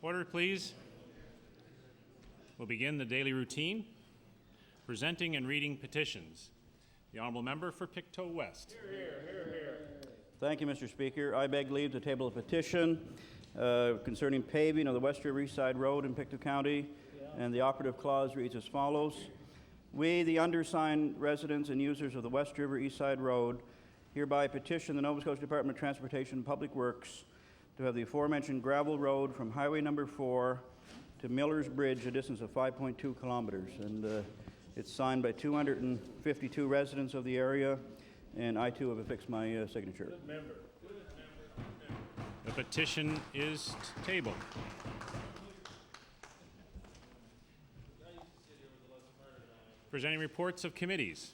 Order, please. We'll begin the daily routine, presenting and reading petitions. The Honourable Member for Pictou West. Hear, hear, hear, hear. Thank you, Mr. Speaker. I beg leave to table a petition concerning paving of the West River East Side Road in Pictou County, and the operative clause reads as follows. We, the undersigned residents and users of the West River East Side Road, hereby petition the Nova Scotia Department of Transportation and Public Works to have the aforementioned gravel road from Highway number 4 to Miller's Bridge, a distance of 5.2 kilometers. And it's signed by 252 residents of the area, and I too have affixed my signature. Good member. The petition is tabled. Presenting reports of committees.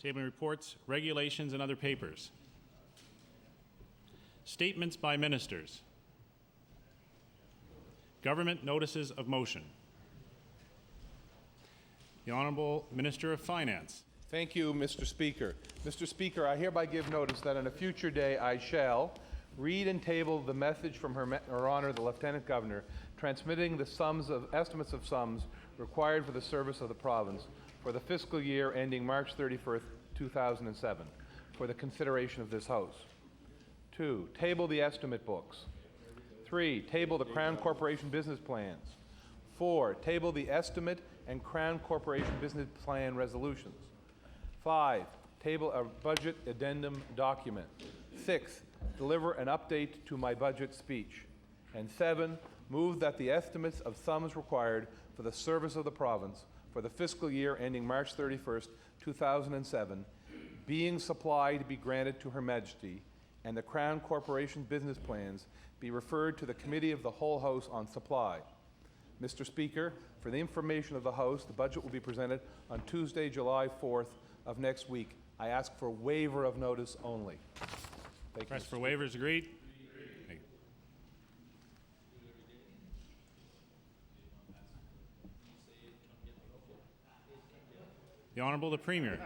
Tabling reports, regulations, and other papers. Statements by ministers. Government notices of motion. The Honourable Minister of Finance. Thank you, Mr. Speaker. Mr. Speaker, I hereby give notice that on a future day I shall read and table the message from Her Honour the Lieutenant Governor transmitting the estimates of sums required for the service of the province for the fiscal year ending March 31st, 2007, for the consideration of this House. 2. Table the estimate books. 3. Table the Crown Corporation business plans. 4. Table the estimate and Crown Corporation business plan resolutions. 5. Table a budget addendum document. 6. Deliver an update to my budget speech. And 7. Move that the estimates of sums required for the service of the province for the fiscal year ending March 31st, 2007, being supplied be granted to Her Majesty, and the Crown Corporation business plans be referred to the Committee of the Whole House on Supply. Mr. Speaker, for the information of the House, the budget will be presented on Tuesday, July 4th of next week. I ask for waiver of notice only. Thank you. Request for waivers agreed. The Honourable the Premier.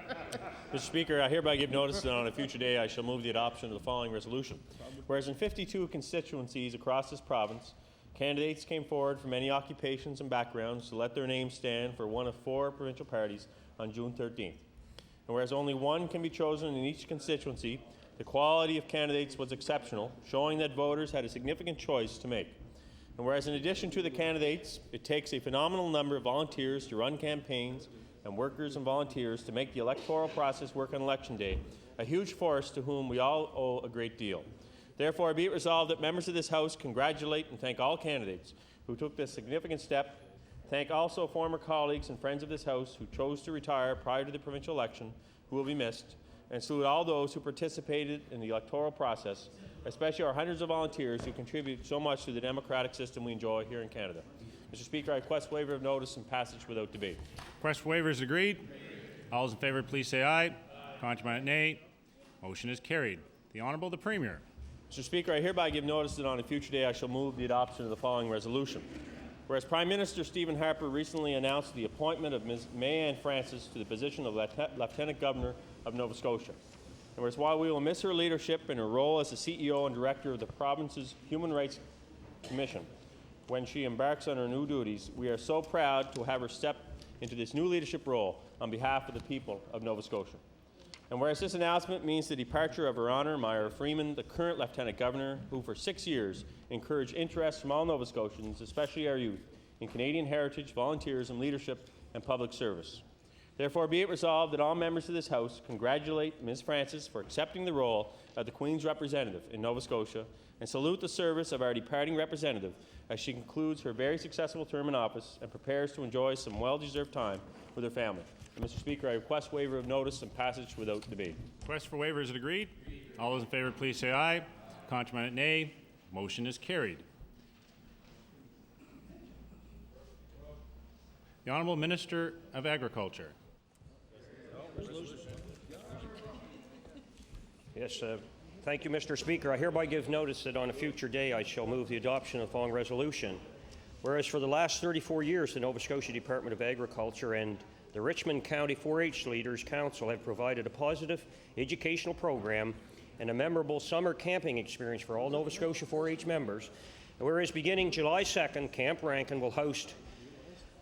Mr. Speaker, I hereby give notice that on a future day I shall move the adoption of the following resolution. Whereas in 52 constituencies across this province, candidates came forward from many occupations and backgrounds to let their names stand for one of 4 provincial parties on June 13th. And whereas only one can be chosen in each constituency, the quality of candidates was exceptional, showing that voters had a significant choice to make. And whereas in addition to the candidates, it takes a phenomenal number of volunteers to run campaigns and workers and volunteers to make the electoral process work on Election Day, a huge force to whom we all owe a great deal. Therefore, be it resolved that members of this House congratulate and thank all candidates who took this significant step. Thank also former colleagues and friends of this House who chose to retire prior to the provincial election, who will be missed, and salute all those who participated in the electoral process, especially our hundreds of volunteers who contribute so much to the democratic system we enjoy here in Canada. Mr. Speaker, I request waiver of notice and passage without debate. Request for waivers agreed. All those in favour, please say aye. Contrary, nay. Motion is carried. The Honourable the Premier. Mr. Speaker, I hereby give notice that on a future day I shall move the adoption of the following resolution. Whereas Prime Minister Stephen Harper recently announced the appointment of Ms. May-Ann Francis to the position of Lieutenant Governor of Nova Scotia. And whereas while we will miss her leadership and her role as the CEO and Director of the province's Human Rights Commission when she embarks on her new duties, we are so proud to have her step into this new leadership role on behalf of the people of Nova Scotia. And whereas this announcement means the departure of Her Honour Myra Freeman, the current Lieutenant Governor, who for 6 years encouraged interest from all Nova Scotians, especially our youth, in Canadian heritage, volunteerism, leadership, and public service. Therefore, be it resolved that all members of this House congratulate Ms. Francis for accepting the role of the Queen's representative in Nova Scotia and salute the service of our departing representative as she concludes her very successful term in office and prepares to enjoy some well-deserved time with her family. And Mr. Speaker, I request waiver of notice and passage without debate. Request for waiver is agreed. All those in favour, please say aye. Contrary, nay. Motion is carried. The Honourable Minister of Agriculture. Yes, thank you, Mr. Speaker. I hereby give notice that on a future day I shall move the adoption of the following resolution. Whereas for the last 34 years, the Nova Scotia Department of Agriculture and the Richmond County 4-H Leaders Council have provided a positive educational program and a memorable summer camping experience for all Nova Scotia 4-H members. And whereas beginning July 2nd, Camp Rankin will host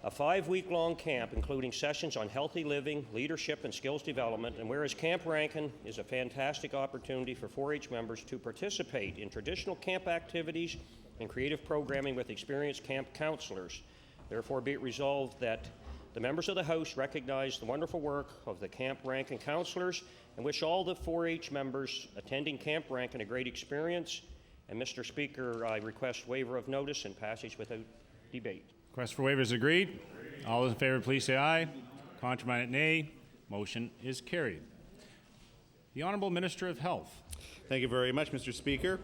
a 5-week-long camp including sessions on healthy living, leadership, and skills development. And whereas Camp Rankin is a fantastic opportunity for 4-H members to participate in traditional camp activities and creative programming with experienced camp counselors. Therefore, be it resolved that the members of the House recognize the wonderful work of the Camp Rankin counselors and wish all the 4-H members attending Camp Rankin a great experience. And Mr. Speaker, I request waiver of notice and passage without debate. Request for waivers agreed. All those in favor, please say aye. Contrary, nay. Motion is carried. The Honourable Minister of Health. Thank you very much, Mr. Speaker.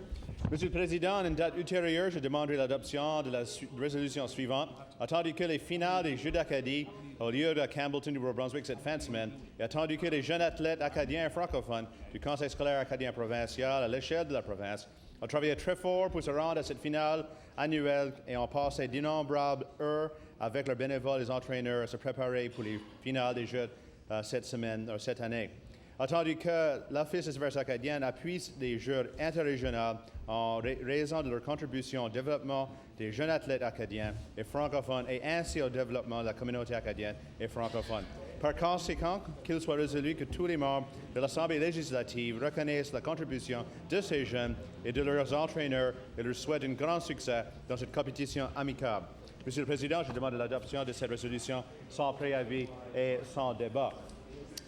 Monsieur le Président, en une date ultérieure, je demanderai l'adoption de la résolution suivante. Attendu que les finales des Jeux d'Acadie ont lieu à Campbellton, Nouveau-Brunswick cette fin de semaine, et attendu que les jeunes athlètes acadiens et francophones du Conseil scolaire acadien provincial à l'échelle de la province ont travaillé très fort pour se rendre à cette finale annuelle et ont passé d'innombrables heures avec leurs bénévoles et les entraîneurs à se préparer pour les finales des Jeux cette année. Attendu que l'Office des affaires acadiennes appuie les Jeux interrégionaux en raison de leur contribution au développement des jeunes athlètes acadiens et francophones et ainsi au développement de la communauté acadienne et francophone. Par conséquent, qu'il soit résolu que tous les membres de l'Assemblée législative reconnaissent la contribution de ces jeunes et de leurs entraîneurs et leur souhaitent un grand succès dans cette compétition amicale. Monsieur le Président, je demande l'adoption de cette résolution sans préavis et sans débat.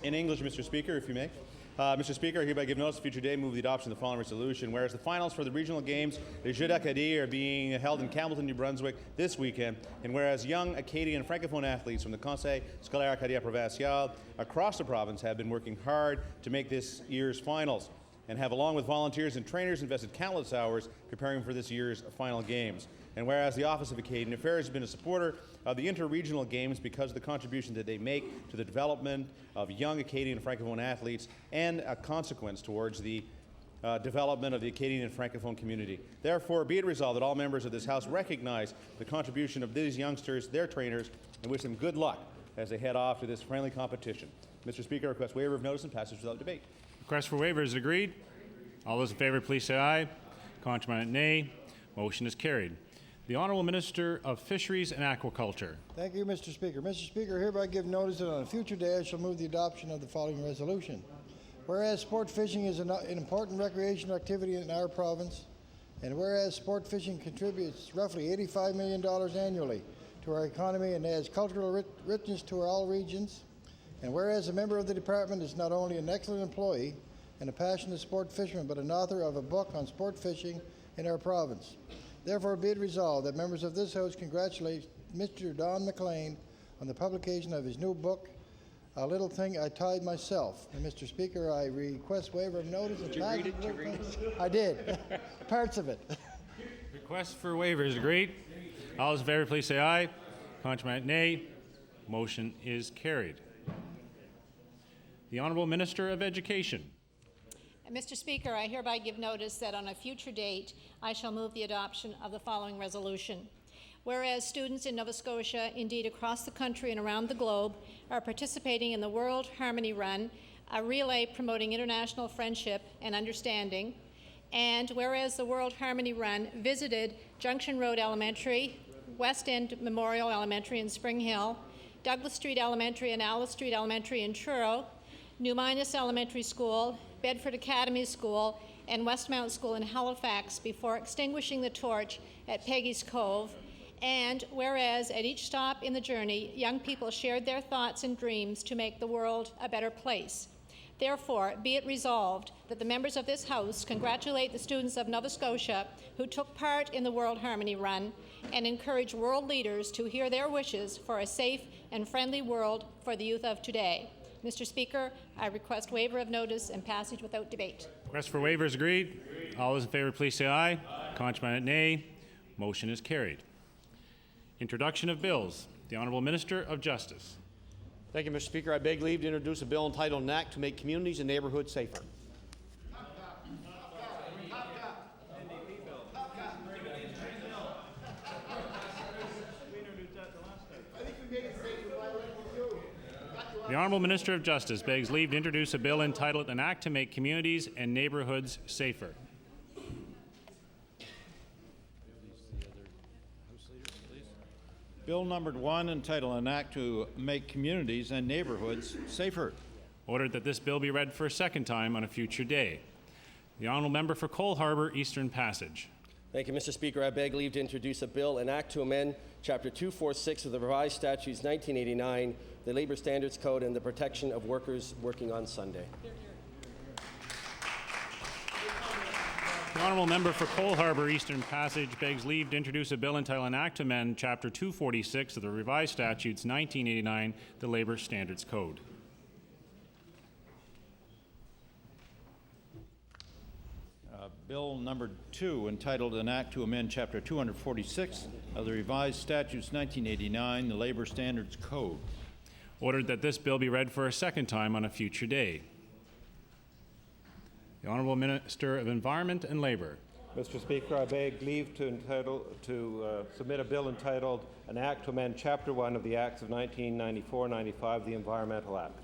In English, Mr. Speaker, if you may. Mr. Speaker, I hereby give notice of future day, move the adoption of the following resolution. Whereas the finals for the regional games, the Jeux d'Acadie, are being held in Campbellton, New Brunswick this weekend, and whereas young Acadian Francophone athletes from the Conseil scolaire acadien provincial across the province have been working hard to make this year's finals, and have, along with volunteers and trainers, invested countless hours preparing for this year's final games. And whereas the Office of Acadian Affairs has been a supporter of the inter-regional games because of the contribution that they make to the development of young Acadian and Francophone athletes and a consequence towards the development of the Acadian and Francophone community. Therefore, be it resolved that all members of this House recognize the contribution of these youngsters, their trainers, and wish them good luck as they head off to this friendly competition. Mr. Speaker, I request waiver of notice and passage without debate. Request for waiver is agreed. All those in favor, please say aye. Contrary, nay. Motion is carried. The Honourable Minister of Fisheries and Aquaculture. Thank you, Mr. Speaker. Mr. Speaker, hereby give notice that on a future day I shall move the adoption of the following resolution. Whereas sport fishing is an important recreational activity in our province, and whereas sport fishing contributes roughly $85 million annually to our economy and adds cultural richness to all regions, and whereas a member of the department is not only an excellent employee and a passionate sport fisherman, but an author of a book on sport fishing in our province. Therefore, be it resolved that members of this House congratulate Mr. Don McLean on the publication of his new book, A Little Thing I Tied Myself. And Mr. Speaker, I request waiver of notice. Did you read it? I did. Parts of it. Request for waiver is agreed. All those in favor, please say aye. Contrary, nay. Motion is carried. The Honourable Minister of Education. Mr. Speaker, I hereby give notice that on a future date I shall move the adoption of the following resolution. Whereas students in Nova Scotia, indeed across the country and around the globe, are participating in the World Harmony Run, a relay promoting international friendship and understanding, and whereas the World Harmony Run visited Junction Road Elementary, West End Memorial Elementary in Spring Hill, Douglas Street Elementary and Alice Street Elementary in Truro, New Minas Elementary School, Bedford Academy School, and Westmount School in Halifax before extinguishing the torch at Peggy's Cove. And whereas at each stop in the journey, young people shared their thoughts and dreams to make the world a better place. Therefore, be it resolved that the members of this House congratulate the students of Nova Scotia who took part in the World Harmony Run and encourage world leaders to hear their wishes for a safe and friendly world for the youth of today. Mr. Speaker, I request waiver of notice and passage without debate. Request for waiver is agreed. All those in favor, please say aye. Contrary, nay. Motion is carried. Introduction of bills. The Honourable Minister of Justice. Thank you, Mr. Speaker. I beg leave to introduce a bill entitled an Act to make communities and neighborhoods safer. The Honourable Minister of Justice begs leave to introduce a bill entitled An Act to Make Communities and Neighbourhoods Safer. Bill numbered 1, entitled An Act to Make Communities and Neighbourhoods Safer. Ordered that this bill be read for a second time on a future day. The Honourable Member for Cole Harbour, Eastern Passage. Thank you, Mr. Speaker. I beg leave to introduce a bill, an act to amend Chapter 246 of the Revised Statutes 1989, the Labour Standards Code, and the protection of workers working on Sunday. The Honourable Member for Cole Harbour, Eastern Passage begs leave to introduce a bill entitled An Act to amend Chapter 246 of the Revised Statutes 1989, the Labour Standards Code. Bill numbered 2, entitled An Act to Amend Chapter 246 of the Revised Statutes 1989, the Labour Standards Code. Ordered that this bill be read for a second time on a future day. The Honourable Minister of Environment and Labour. Mr. Speaker, I beg leave to submit a bill entitled An Act to Amend Chapter 1 of the Acts of 1994-95, the Environmental Act.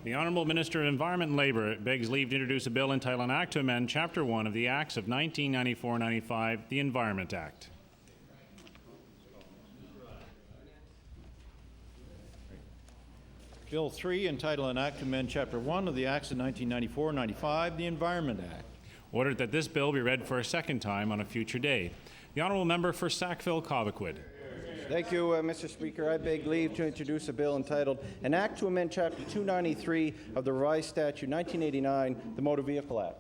The Honourable Minister of Environment and Labour begs leave to introduce a bill entitled An Act to Amend Chapter 1 of the Acts of 1994-95, the Environment Act. Bill 3, entitled An Act to Amend Chapter 1 of the Acts of 1994-95, the Environment Act. Ordered that this bill be read for a second time on a future day. The Honourable Member for Sackville-Cobequid. Thank you, Mr. Speaker. I beg leave to introduce a bill entitled An Act to Amend Chapter 293 of the Revised Statute 1989, the Motor Vehicle Act.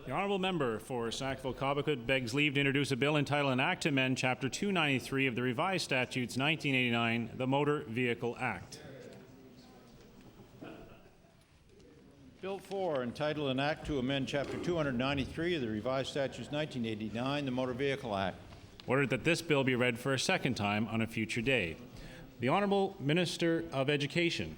The Honourable Member for Sackville-Cobequid begs leave to introduce a bill entitled An Act to Amend Chapter 293 of the Revised Statutes 1989, the Motor Vehicle Act. Bill 4, entitled An Act to Amend Chapter 293 of the Revised Statutes 1989, the Motor Vehicle Act. Ordered that this bill be read for a second time on a future day. The Honourable Minister of Education.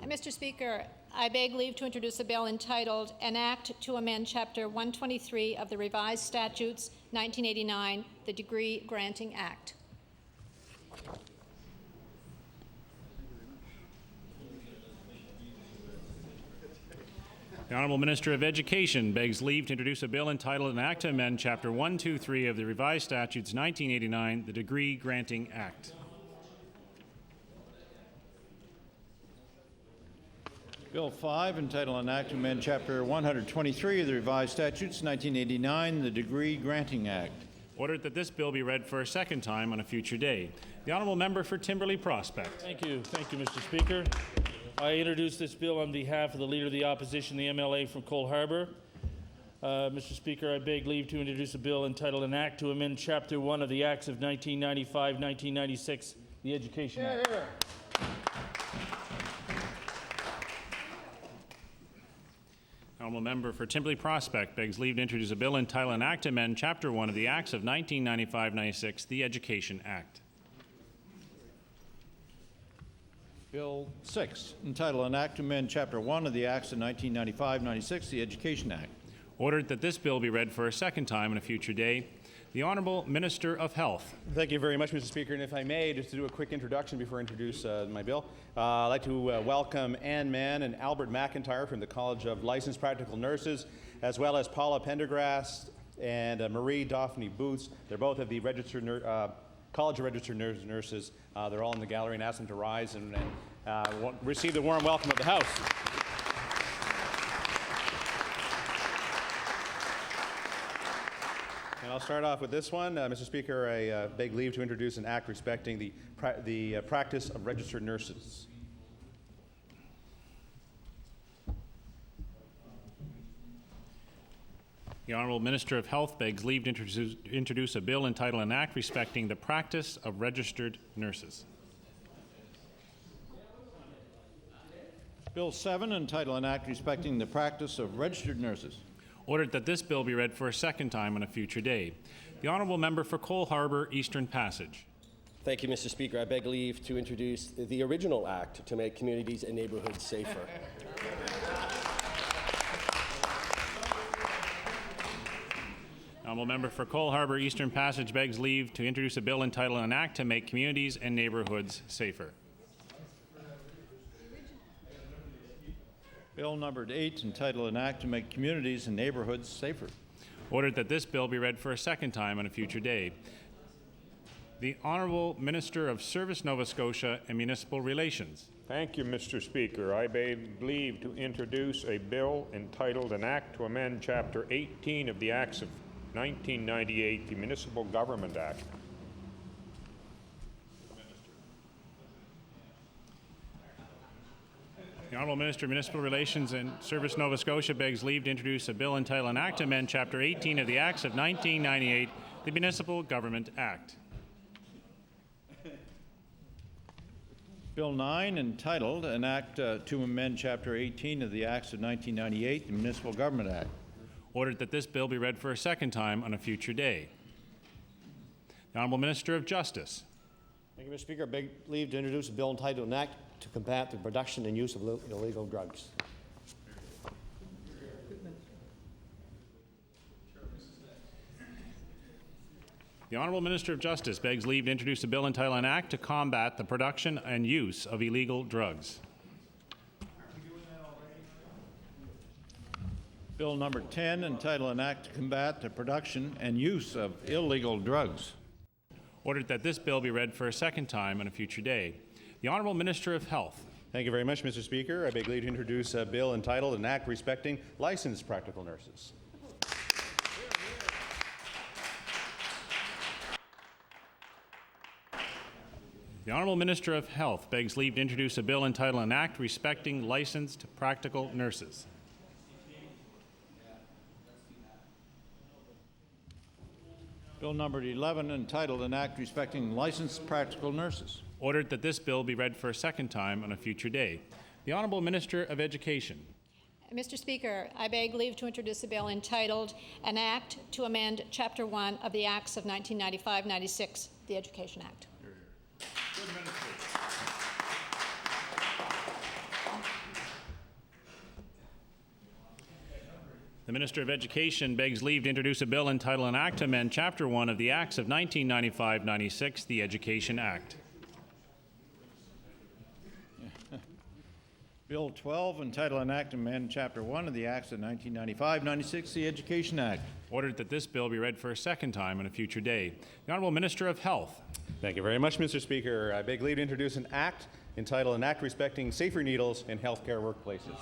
Mr. Speaker, I beg leave to introduce a bill entitled An Act to Amend Chapter 123 of the Revised Statutes 1989, the Degree Granting Act. The Honourable Minister of Education begs leave to introduce a bill entitled An Act to Amend Chapter 123 of the Revised Statutes 1989, the Degree Granting Act. Bill 5, entitled An Act to Amend Chapter 123 of the Revised Statutes 1989, the Degree Granting Act. Ordered that this bill be read for a second time on a future day. The Honourable Member for Timberley Prospect. Thank you, Mr. Speaker. I introduce this bill on behalf of the Leader of the Opposition, the MLA from Cole Harbour. Mr. Speaker, I beg leave to introduce a bill entitled An Act to Amend Chapter 1 of the Acts of 1995-1996, the Education Act. Honourable Member for Timberley Prospect begs leave to introduce a bill entitled An Act to Amend Chapter 1 of the Acts of 1995-96, the Education Act. Bill 6, entitled An Act to Amend Chapter 1 of the Acts of 1995-96, the Education Act. Ordered that this bill be read for a second time on a future day. The Honourable Minister of Health. Thank you very much, Mr. Speaker. And if I may, just to do a quick introduction before I introduce my bill, I'd like to welcome Ann Mann and Albert McIntyre from the College of Licensed Practical Nurses, as well as Paula Pendergrass and Marie Daphne Boots. They're both of the College of Registered Nurses. They're all in the gallery, and ask them to rise and receive the warm welcome of the House. And I'll start off with this one. Mr. Speaker, I beg leave to introduce an act respecting the practice of registered nurses. The Honourable Minister of Health begs leave to introduce a bill entitled An Act Respecting the Practice of Registered Nurses. Bill 7, entitled An Act Respecting the Practice of Registered Nurses. Ordered that this bill be read for a second time on a future day. The Honourable Member for Cole Harbour, Eastern Passage. Thank you, Mr. Speaker. I beg leave to introduce the original act to make communities and neighborhoods safer. Honourable member for Cole Harbour Eastern Passage begs leave to introduce a bill entitled An Act to Make Communities and Neighbourhoods Safer. Bill numbered 8, entitled An Act to Make Communities and Neighborhoods Safer. Ordered that this bill be read for a second time on a future day. The Honourable Minister of Service, Nova Scotia and Municipal Relations. Thank you, Mr. Speaker. I beg leave to introduce a bill entitled An Act to Amend Chapter 18 of the Acts of 1998, the Municipal Government Act. The Honourable Minister of Municipal Relations and Service, Nova Scotia begs leave to introduce a bill entitled An Act to Amend Chapter 18 of the Acts of 1998, the Municipal Government Act. Bill 9, entitled An Act to Amend Chapter 18 of the Acts of 1998, the Municipal Government Act. Ordered that this bill be read for a second time on a future day. The Honourable Minister of Justice. Thank you, Mr. Speaker. I beg leave to introduce a bill entitled An Act to Combat the Production and Use of Illegal Drugs. The Honourable Minister of Justice begs leave to introduce a bill entitled An Act to Combat the Production and Use of Illegal Drugs. Bill number 10, entitled An Act to Combat the Production and Use of Illegal Drugs. Ordered that this bill be read for a second time on a future day. The Honourable Minister of Health. Thank you very much, Mr. Speaker. I beg leave to introduce a bill entitled An Act Respecting Licensed Practical Nurses. The Honourable Minister of Health begs leave to introduce a bill entitled An Act Respecting Licensed Practical Nurses. Bill numbered 11, entitled An Act Respecting Licensed Practical Nurses. Ordered that this bill be read for a second time on a future day. The Honourable Minister of Education. Mr. Speaker, I beg leave to introduce a bill entitled An Act to Amend Chapter 1 of the Acts of 1995-96, the Education Act. The Minister of Education begs leave to introduce a bill entitled An Act to Amend Chapter 1 of the Acts of 1995-96, the Education Act. Bill 12, entitled An Act to Amend Chapter 1 of the Acts of 1995-96, the Education Act. Ordered that this bill be read for a second time on a future day. The Honourable Minister of Health. Thank you very much, Mr. Speaker. I beg leave to introduce an act entitled An Act Respecting Safer Needles in Healthcare Workplaces.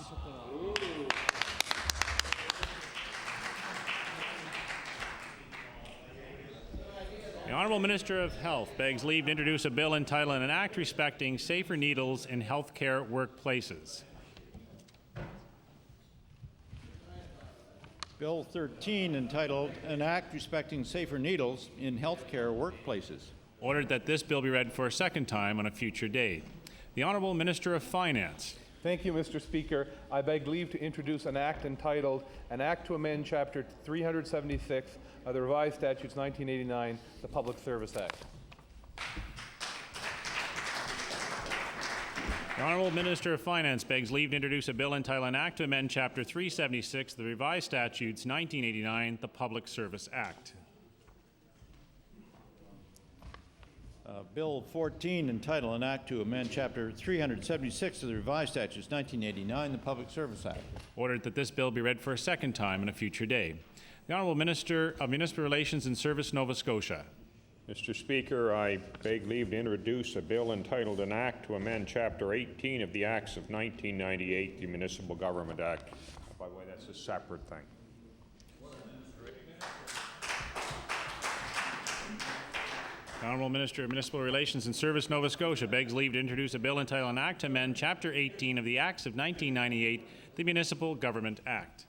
The Honourable Minister of Health begs leave to introduce a bill entitled An Act Respecting Safer Needles in Healthcare Workplaces. Bill 13, entitled An Act Respecting Safer Needles in Healthcare Workplaces. Ordered that this bill be read for a second time on a future day. The Honourable Minister of Finance. Thank you, Mr. Speaker. I beg leave to introduce an act entitled An Act to Amend Chapter 376 of the Revised Statutes 1989, the Public Service Act. The Honourable Minister of Finance begs leave to introduce a bill entitled An Act to Amend Chapter 376 of the Revised Statutes 1989, the Public Service Act. Bill 14, entitled An Act to Amend Chapter 376 of the Revised Statutes 1989, the Public Service Act. Ordered that this bill be read for a second time on a future day. The Honourable Minister of Municipal Relations and Service, Nova Scotia. Mr. Speaker, I beg leave to introduce a bill entitled An Act to Amend Chapter 18 of the Acts of 1998, the Municipal Government Act. By the way, that's a separate thing. The Honourable Minister of Municipal Relations and Service, Nova Scotia, begs leave to introduce a bill entitled An Act to Amend Chapter 18 of the Acts of 1998, the Municipal Government Act.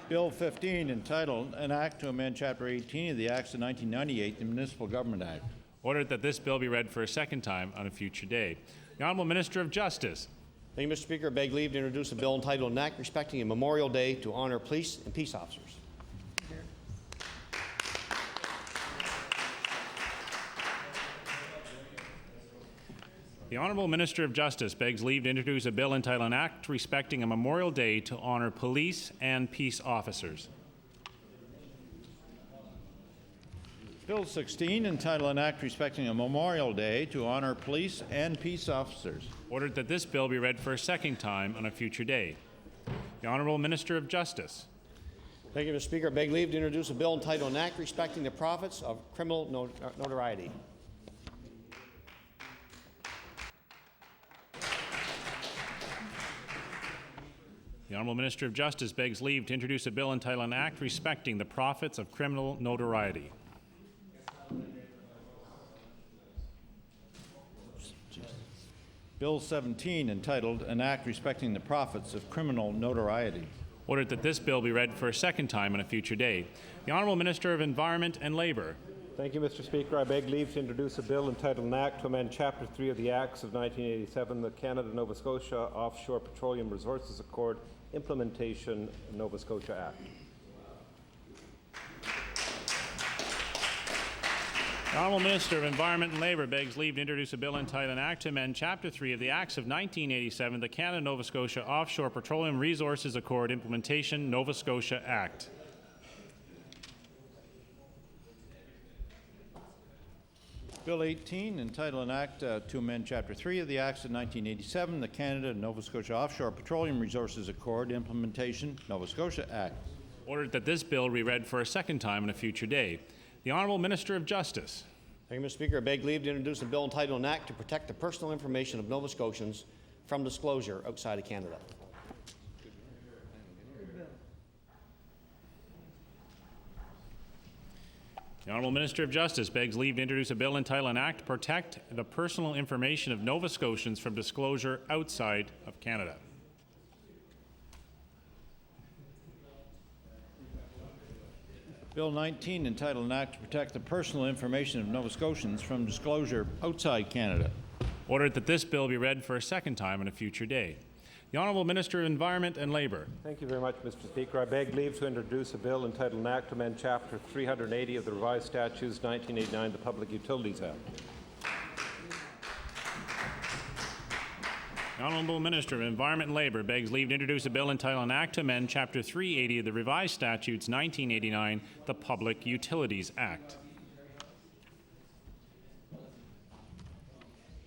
Bill 15, entitled An Act to Amend Chapter 18 of the Acts of 1998, the Municipal Government Act. Ordered that this bill be read for a second time on a future day. The Honourable Minister of Justice. Thank you, Mr. Speaker. I beg leave to introduce a bill entitled An Act Respecting a Memorial Day to honor police and peace officers. The Honourable Minister of Justice begs leave to introduce a bill entitled An Act Respecting a Memorial Day to Honour Police and Peace Officers. Bill 16, entitled An Act Respecting a Memorial Day to Honour Police and Peace Officers. Ordered that this bill be read for a second time on a future day. The Honourable Minister of Justice. Thank you, Mr. Speaker. I beg leave to introduce a bill entitled An Act Respecting the Profits of Criminal Notoriety. The Honourable Minister of Justice begs leave to introduce a bill entitled An Act Respecting the Profits of Criminal Notoriety. Bill 17, entitled An Act Respecting the Profits of Criminal Notoriety. Ordered that this bill be read for a second time on a future day. The Honourable Minister of Environment and Labour. Thank you, Mr. Speaker. I beg leave to introduce a bill entitled An Act to amend Chapter 3 of the Acts of 1987, the Canada-Nova Scotia Offshore Petroleum Resources Accord Implementation Nova Scotia Act. The Honourable Minister of Environment and Labour begs leave to introduce a bill entitled An Act to amend Chapter 3 of the Acts of 1987, the Canada-Nova Scotia Offshore Petroleum Resources Accord Implementation Nova Scotia Act. Bill 18, entitled An Act to amend Chapter 3 of the Acts of 1987, the Canada and Nova Scotia Offshore Petroleum Resources Accord Implementation Nova Scotia Act. Ordered that this bill be read for a second time on a future day. The Honourable Minister of Justice. Thank you, Mr. Speaker. I beg leave to introduce a bill entitled An Act to protect the personal information of Nova Scotians from disclosure outside of Canada. The Honourable Minister of Justice begs leave to introduce a bill entitled An Act to protect the personal information of Nova Scotians from disclosure outside of Canada. Bill 19, entitled An Act to protect the personal information of Nova Scotians from disclosure outside Canada. Ordered that this bill be read for a second time on a future day. The Honourable Minister of Environment and Labour. Thank you very much, Mr. Speaker. I beg leave to introduce a bill entitled An Act to amend Chapter 380 of the Revised Statutes 1989, the Public Utilities Act. The Honourable Minister of Environment and Labour begs leave to introduce a bill entitled An Act to amend Chapter 380 of the Revised Statutes 1989, the Public Utilities Act.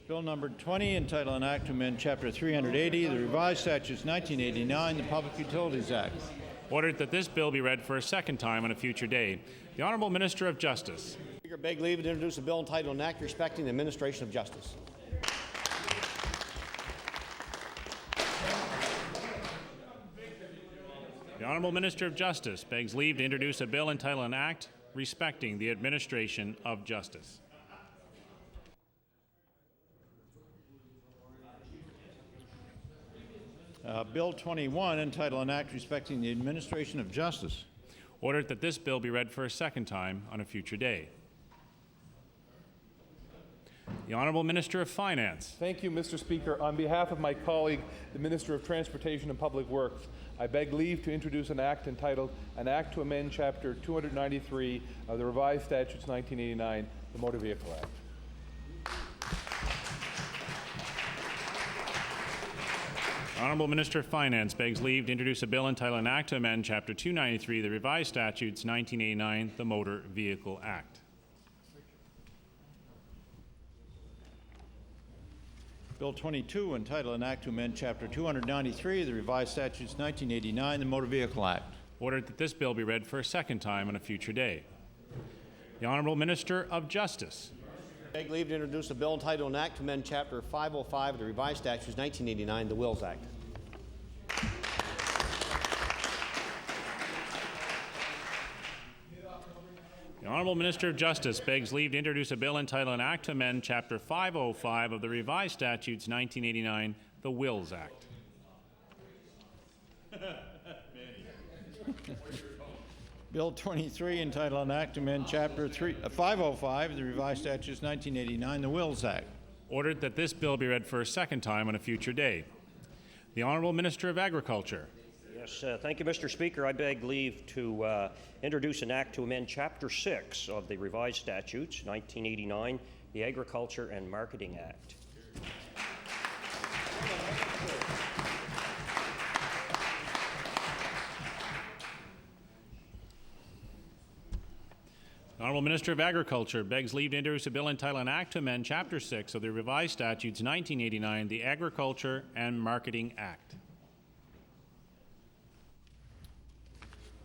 Bill number 20, entitled An Act to amend Chapter 380 of the Revised Statutes 1989, the Public Utilities Act. Ordered that this bill be read for a second time on a future day. The Honourable Minister of Justice. Speaker, I beg leave to introduce a bill entitled An Act Respecting the Administration of Justice. The Honourable Minister of Justice begs leave to introduce a bill entitled An Act Respecting the Administration of Justice. Bill 21, entitled An Act Respecting the Administration of Justice. Ordered that this bill be read for a second time on a future day. The Honourable Minister of Finance. Thank you, Mr. Speaker. On behalf of my colleague, the Minister of Transportation and Public Works, I beg leave to introduce an act entitled An Act to amend Chapter 293 of the Revised Statutes 1989, the Motor Vehicle Act. The Honourable Minister of Finance begs leave to introduce a bill entitled An Act to amend Chapter 293 of the Revised Statutes 1989, the Motor Vehicle Act. Bill 22, entitled An Act to amend Chapter 293 of the Revised Statutes 1989, the Motor Vehicle Act. Ordered that this bill be read for a second time on a future day. The Honourable Minister of Justice. I beg leave to introduce a bill entitled An Act to amend Chapter 505 of the Revised Statutes 1989, the Wills Act. The Honourable Minister of Justice begs leave to introduce a bill entitled An Act to amend Chapter 505 of the Revised Statutes 1989, the Wills Act. Bill 23, entitled An Act to amend Chapter 505 of the Revised Statutes 1989, the Wills Act. Ordered that this bill be read for a second time on a future day. The Honourable Minister of Agriculture. Yes, thank you, Mr. Speaker. I beg leave to introduce an act to amend Chapter 6 of the Revised Statutes 1989, the Agriculture and Marketing Act. Honourable Minister of Agriculture begs leave to introduce a bill entitled An Act to amend Chapter 6 of the Revised Statutes 1989, the Agriculture and Marketing Act.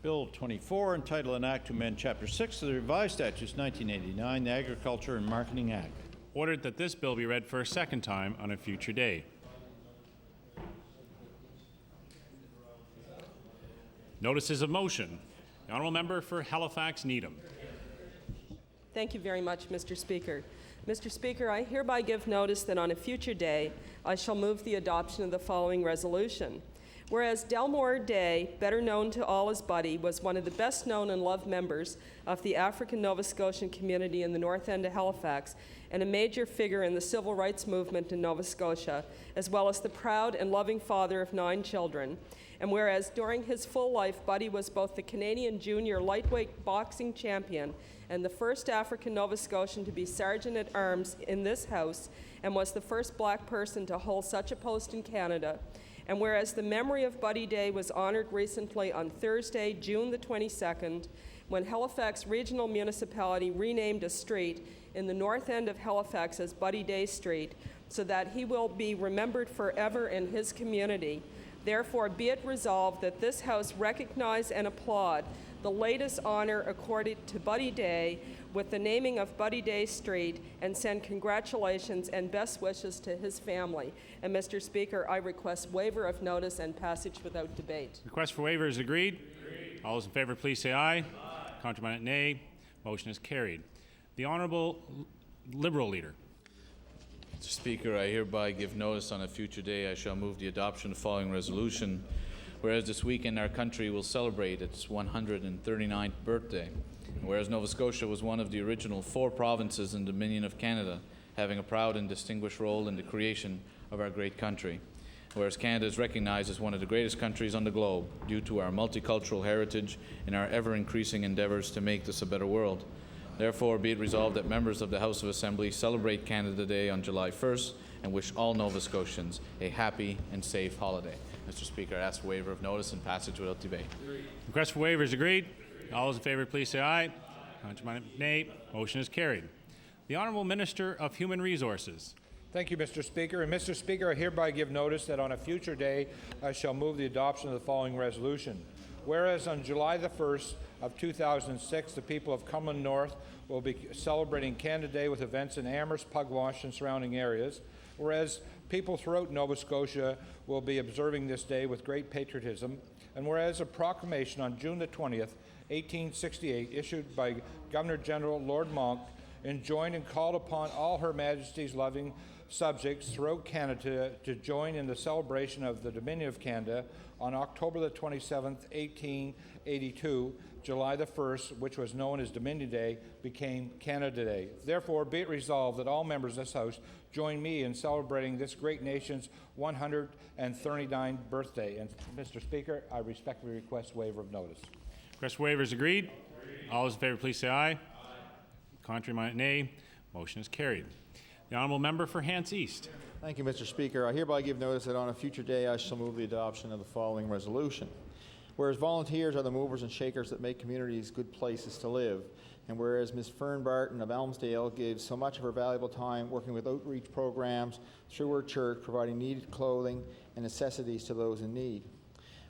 Bill 24, entitled An Act to amend Chapter 6 of the Revised Statutes 1989, the Agriculture and Marketing Act. Ordered that this bill be read for a second time on a future day. Notices of motion. The Honourable Member for Halifax Needham. Thank you very much, Mr. Speaker. Mr. Speaker, I hereby give notice that on a future day I shall move the adoption of the following resolution. Whereas Delmore Day, better known to all as Buddy, was one of the best known and loved members of the African Nova Scotian community in the North End of Halifax and a major figure in the civil rights movement in Nova Scotia, as well as the proud and loving father of 9 children. And whereas during his full life, Buddy was both the Canadian junior lightweight boxing champion and the first African Nova Scotian to be Sergeant at Arms in this House and was the first black person to hold such a post in Canada. And whereas the memory of Buddy Day was honored recently on Thursday, June the 22nd, when Halifax Regional Municipality renamed a street in the north end of Halifax as Buddy Day Street, so that he will be remembered forever in his community. Therefore, be it resolved that this House recognize and applaud the latest honor accorded to Buddy Day with the naming of Buddy Day Street and send congratulations and best wishes to his family. And Mr. Speaker, I request waiver of notice and passage without debate. Request for waiver is agreed. All those in favour, please say aye. Contrary, nay. Motion is carried. The Honourable Liberal Leader. Mr. Speaker, I hereby give notice on a future day I shall move the adoption of the following resolution. Whereas this weekend our country will celebrate its 139th birthday, and whereas Nova Scotia was one of the original 4 provinces in the Dominion of Canada, having a proud and distinguished role in the creation of our great country, whereas Canada is recognized as one of the greatest countries on the globe due to our multicultural heritage and our ever-increasing endeavours to make this a better world. Therefore, be it resolved that members of the House of Assembly celebrate Canada Day on July 1st and wish all Nova Scotians a happy and safe holiday. Mr. Speaker, I ask for waiver of notice and passage without debate. Request for waiver is agreed. All those in favour, please say aye. Contrary, nay. Motion is carried. The Honourable Minister of Human Resources. Thank you, Mr. Speaker. And Mr. Speaker, I hereby give notice that on a future day I shall move the adoption of the following resolution. Whereas on July the 1st of 2006, the people of Cumberland North will be celebrating Canada Day with events in Amherst, Pugwash, and surrounding areas. Whereas people throughout Nova Scotia will be observing this day with great patriotism. And whereas a proclamation on June the 20th, 1868, issued by Governor-General Lord Monck, enjoined and called upon all Her Majesty's loving subjects throughout Canada to join in the celebration of the Dominion of Canada on October the 27th, 1882, July the 1st, which was known as Dominion Day, became Canada Day. Therefore, be it resolved that all members of this House join me in celebrating this great nation's 139th birthday. And, Mr. Speaker, I respectfully request waiver of notice. Request for waiver is agreed. All those in favour, please say aye. Contrary, nay. Motion is carried. The Honourable Member for Hants East. Thank you, Mr. Speaker. I hereby give notice that on a future day I shall move the adoption of the following resolution. Whereas volunteers are the movers and shakers that make communities good places to live, and whereas Ms. Fern Barton of Elmsdale gives so much of her valuable time working with outreach programs through her church, providing needed clothing and necessities to those in need.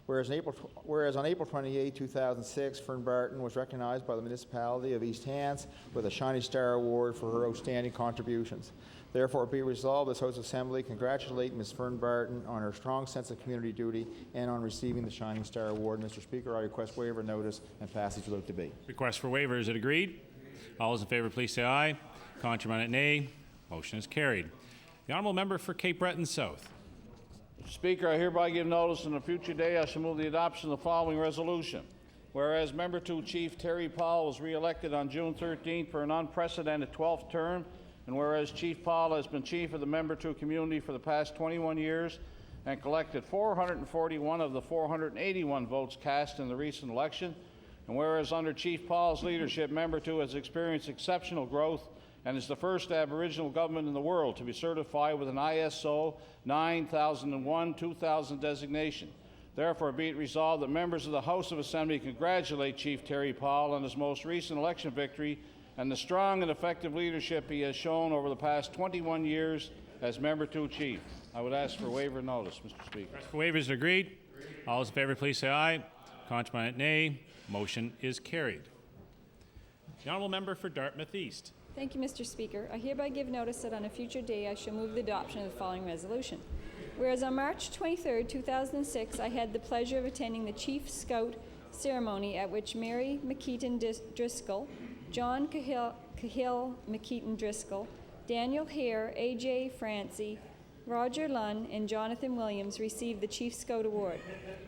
Whereas on April 28, 2006, Fern Barton was recognized by the municipality of East Hants with a Shining Star Award for her outstanding contributions. Therefore, be resolved, this House Assembly congratulate Ms. Fern Barton on her strong sense of community duty and on receiving the Shining Star Award. Mr. Speaker, I request waiver of notice and passage without debate. Request for waiver, is it agreed? All those in favour, please say aye. Contrary, nay. Motion is carried. The Honourable Member for Cape Breton South. Speaker, I hereby give notice on a future day I shall move the adoption of the following resolution. Whereas Member 2 Chief Terry Powell was re-elected on June 13th for an unprecedented 12th term, and whereas Chief Powell has been chief of the Member 2 community for the past 21 years and collected 441 of the 481 votes cast in the recent election, and whereas under Chief Powell's leadership, Member 2 has experienced exceptional growth and is the first Aboriginal government in the world to be certified with an ISO 9001-2000 designation. Therefore, be it resolved that members of the House of Assembly congratulate Chief Terry Powell on his most recent election victory and the strong and effective leadership he has shown over the past 21 years as Member 2 Chief. I would ask for waiver of notice, Mr. Speaker. For waivers agreed. All those in favor, please say aye. Contrary, nay. Motion is carried. The honourable member for Dartmouth East. Thank you, Mr. Speaker. I hereby give notice that on a future day I shall move the adoption of the following resolution. Whereas on March 23, 2006, I had the pleasure of attending the Chief Scout ceremony at which Mary McKeaton Driscoll, John Cahill McKeaton Driscoll, Daniel Hare, A.J. Francie, Roger Lunn, and Jonathan Williams received the Chief Scout Award.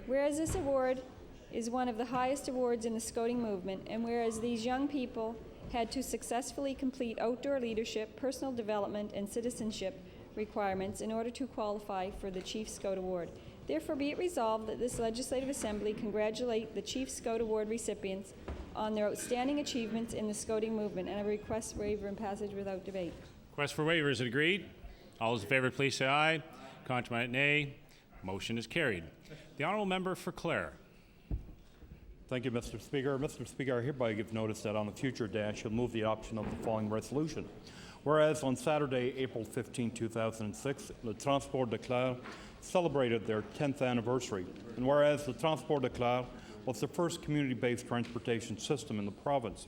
Whereas this award is one of the highest awards in the Scouting movement, and whereas these young people had to successfully complete outdoor leadership, personal development, and citizenship requirements in order to qualify for the Chief Scout Award. Therefore, be it resolved that this Legislative Assembly congratulate the Chief Scout Award recipients on their outstanding achievements in the Scouting movement, and I request waiver and passage without debate. Request for waiver is agreed. All those in favor, please say aye. Contrary, nay. Motion is carried. The honourable member for Clare. Thank you, Mr. Speaker. Mr. Speaker, I hereby give notice that on a future day I shall move the adoption of the following resolution. Whereas on Saturday, April 15, 2006, Le Transport de Clare celebrated their 10th anniversary, and whereas Le Transport de Clare was the first community-based transportation system in the province,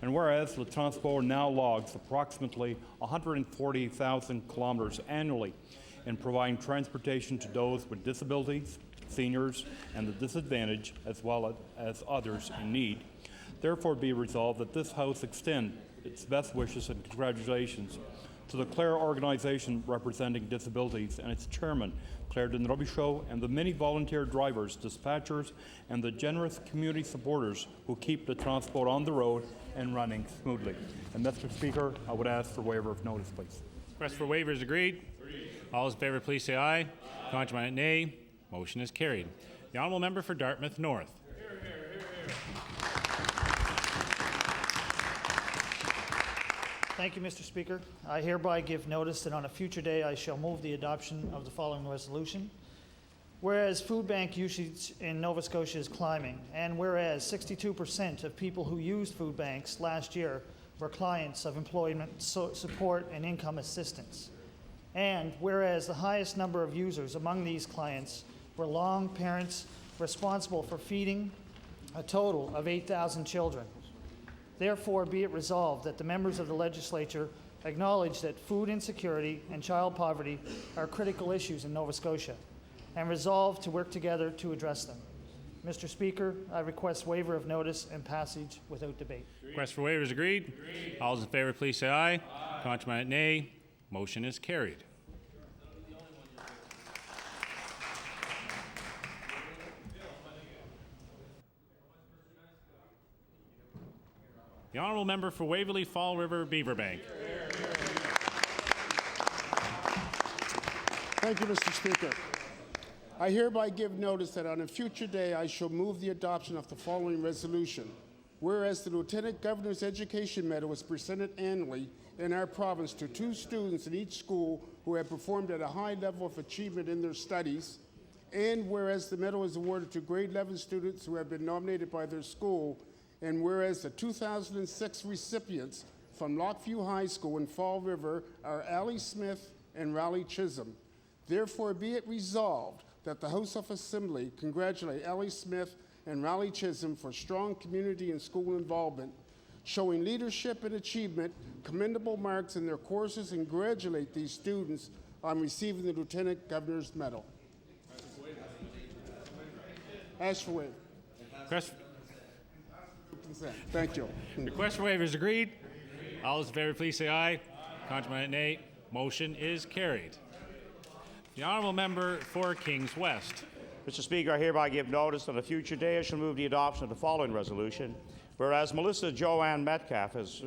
and whereas Le Transport now logs approximately 140,000 kilometers annually in providing transportation to those with disabilities, seniors, and the disadvantaged, as well as others in need. Therefore, be resolved that this House extend its best wishes and congratulations to the Clare organization representing disabilities and its chairman, Claire Den Robichaud, and the many volunteer drivers, dispatchers, and the generous community supporters who keep the transport on the road and running smoothly. And Mr. Speaker, I would ask for waiver of notice, please. Request for waiver is agreed. All those in favor, please say aye. Contrary, nay. Motion is carried. The honourable member for Dartmouth North. Thank you, Mr. Speaker. I hereby give notice that on a future day I shall move the adoption of the following resolution. Whereas food bank usage in Nova Scotia is climbing, and whereas 62% of people who used food banks last year were clients of employment support and income assistance, and whereas the highest number of users among these clients were long parents responsible for feeding a total of 8,000 children. Therefore, be it resolved that the members of the legislature acknowledge that food insecurity and child poverty are critical issues in Nova Scotia, and resolve to work together to address them. Mr. Speaker, I request waiver of notice and passage without debate. Request for waiver is agreed. All those in favor, please say aye. Contrary, nay. Motion is carried. The honourable member for Waverley Fall River Beaverbank. Thank you, Mr. Speaker. I hereby give notice that on a future day I shall move the adoption of the following resolution. Whereas the Lieutenant Governor's Education Medal is presented annually in our province to 2 students in each school who have performed at a high level of achievement in their studies, and whereas the medal is awarded to grade 11 students who have been nominated by their school, and whereas the 2006 recipients from Lockview High School in Fall River are Allie Smith and Raleigh Chisholm. Therefore, be it resolved that the House of Assembly congratulate Allie Smith and Raleigh Chisholm for strong community and school involvement, showing leadership and achievement, commendable marks in their courses, and congratulate these students on receiving the Lieutenant Governor's Medal. Ask for waiver. Thank you. Request for waiver is agreed. All those in favor, please say aye. Contrary, nay. Motion is carried. The honourable member for Kings West. Mr. Speaker, I hereby give notice that on a future day I shall move the adoption of the following resolution. Whereas Melissa Joanne Metcalf has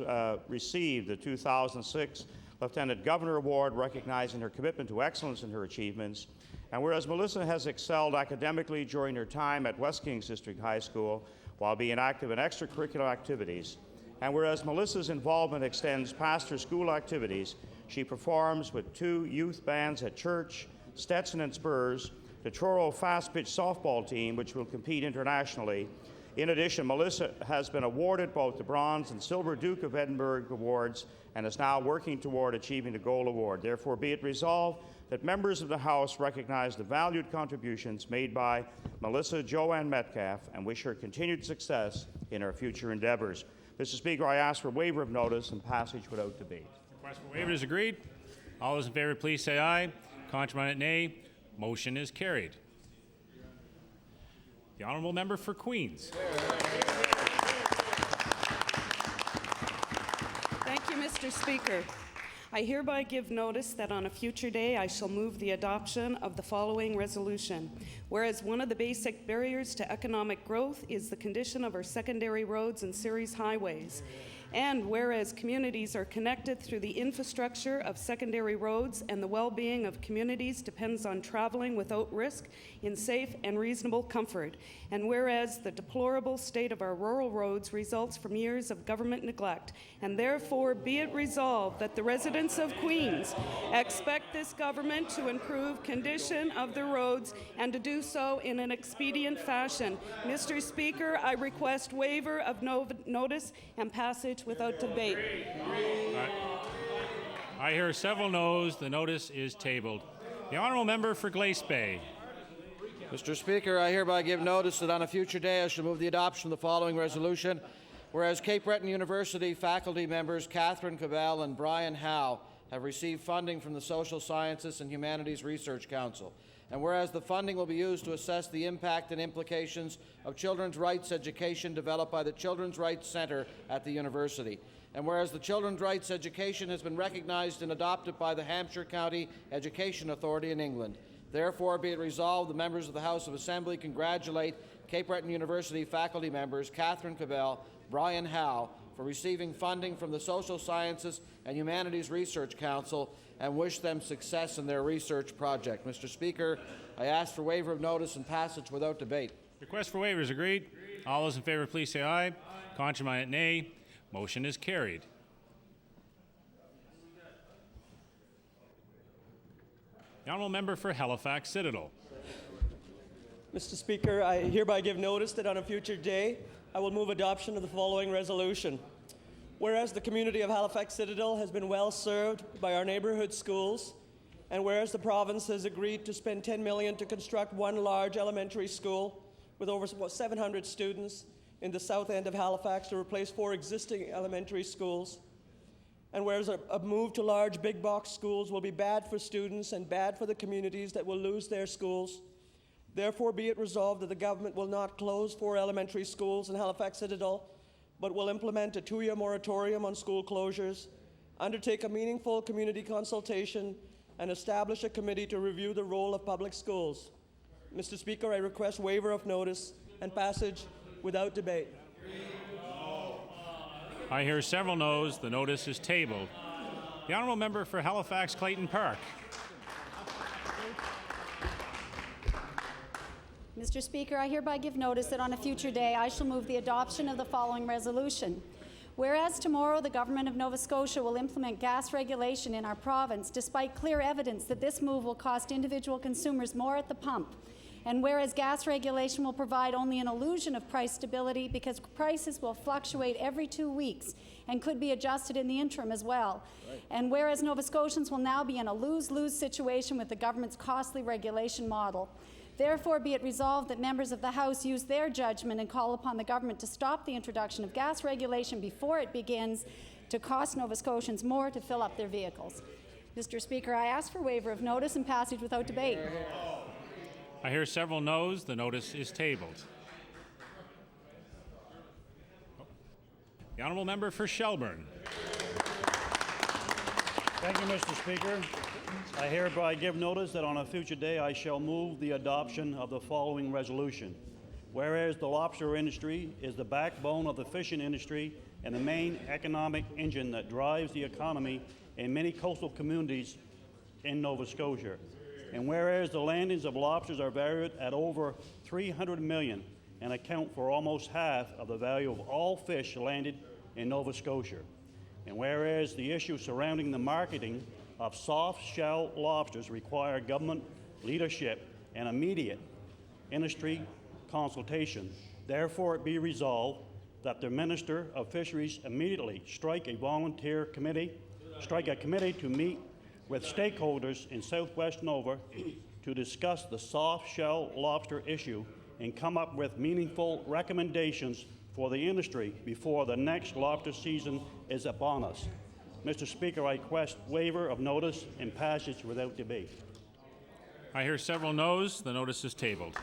received the 2006 Lieutenant Governor Award recognizing her commitment to excellence in her achievements, and whereas Melissa has excelled academically during her time at West Kings District High School while being active in extracurricular activities, and whereas Melissa's involvement extends past her school activities, she performs with 2 youth bands at church, Stetson and Spurs, the Truro Fast Pitch softball team, which will compete internationally, In addition, Melissa has been awarded both the Bronze and Silver Duke of Edinburgh awards and is now working toward achieving the Gold Award. Therefore, be it resolved that members of the House recognize the valued contributions made by Melissa Joanne Metcalf and wish her continued success in her future endeavors. Mr. Speaker, I ask for waiver of notice and passage without debate. Request for waiver is agreed. All those in favor, please say aye. Contrary, nay. Motion is carried. The honourable member for Queens. Thank you, Mr. Speaker. I hereby give notice that on a future day I shall move the adoption of the following resolution. Whereas one of the basic barriers to economic growth is the condition of our secondary roads and series highways. And whereas communities are connected through the infrastructure of secondary roads and the well-being of communities depends on traveling without risk in safe and reasonable comfort. And whereas the deplorable state of our rural roads results from years of government neglect. And therefore be it resolved that the residents of Queens expect this government to improve condition of the roads and to do so in an expedient fashion. Mr. Speaker, I request waiver of notice and passage without debate. I hear several noes. The notice is tabled. The honourable member for Glace Bay. Mr. Speaker, I hereby give notice that on a future day I shall move the adoption of the following resolution. Whereas Cape Breton University faculty members Catherine Cabell and Brian Howe have received funding from the Social Sciences and Humanities Research Council. And whereas the funding will be used to assess the impact and implications of children's rights education developed by the Children's Rights Centre at the university. And whereas the children's rights education has been recognized and adopted by the Hampshire County Education Authority in England. Therefore, be it resolved, the members of the House of Assembly congratulate Cape Breton University faculty members Catherine Cabell, Brian Howe, for receiving funding from the Social Sciences and Humanities Research Council and wish them success in their research project. Mr. Speaker, I ask for waiver of notice and passage without debate. Request for waiver is agreed. All those in favor, please say aye. Contrary, nay. Motion is carried. The honourable member for Halifax Citadel. Mr. Speaker, I hereby give notice that on a future day I will move adoption of the following resolution. Whereas the community of Halifax Citadel has been well served by our neighbourhood schools, and whereas the province has agreed to spend $10 million to construct one large elementary school with over 700 students in the south end of Halifax to replace 4 existing elementary schools, and whereas a move to large big box schools will be bad for students and bad for the communities that will lose their schools, therefore be it resolved that the government will not close 4 elementary schools in Halifax Citadel, but will implement a 2-year moratorium on school closures, undertake a meaningful community consultation, and establish a committee to review the role of public schools. Mr. Speaker, I request waiver of notice and passage without debate. I hear several noes. The notice is tabled. The honourable member for Halifax Clayton Park. Mr. Speaker, I hereby give notice that on a future day I shall move the adoption of the following resolution. Whereas tomorrow the Government of Nova Scotia will implement gas regulation in our province, despite clear evidence that this move will cost individual consumers more at the pump. And whereas gas regulation will provide only an illusion of price stability because prices will fluctuate every 2 weeks and could be adjusted in the interim as well. Right. And whereas Nova Scotians will now be in a lose-lose situation with the government's costly regulation model. Therefore, be it resolved that members of the House use their judgment and call upon the government to stop the introduction of gas regulation before it begins to cost Nova Scotians more to fill up their vehicles. Mr. Speaker, I ask for waiver of notice and passage without debate. I hear several noes. The notice is tabled. The honourable member for Shelburne. Thank you, Mr. Speaker. I hereby give notice that on a future day I shall move the adoption of the following resolution. Whereas the lobster industry is the backbone of the fishing industry and the main economic engine that drives the economy in many coastal communities in Nova Scotia. And whereas the landings of lobsters are valued at over $300 million and account for almost half of the value of all fish landed in Nova Scotia. And whereas the issues surrounding the marketing of soft-shell lobsters require government leadership and immediate industry consultation. Therefore, it be resolved that the Minister of Fisheries immediately strike a committee to meet with stakeholders in Southwest Nova to discuss the soft shell lobster issue and come up with meaningful recommendations for the industry before the next lobster season is upon us. Mr. Speaker, I request waiver of notice and passage without debate. I hear several noes. The notice is tabled.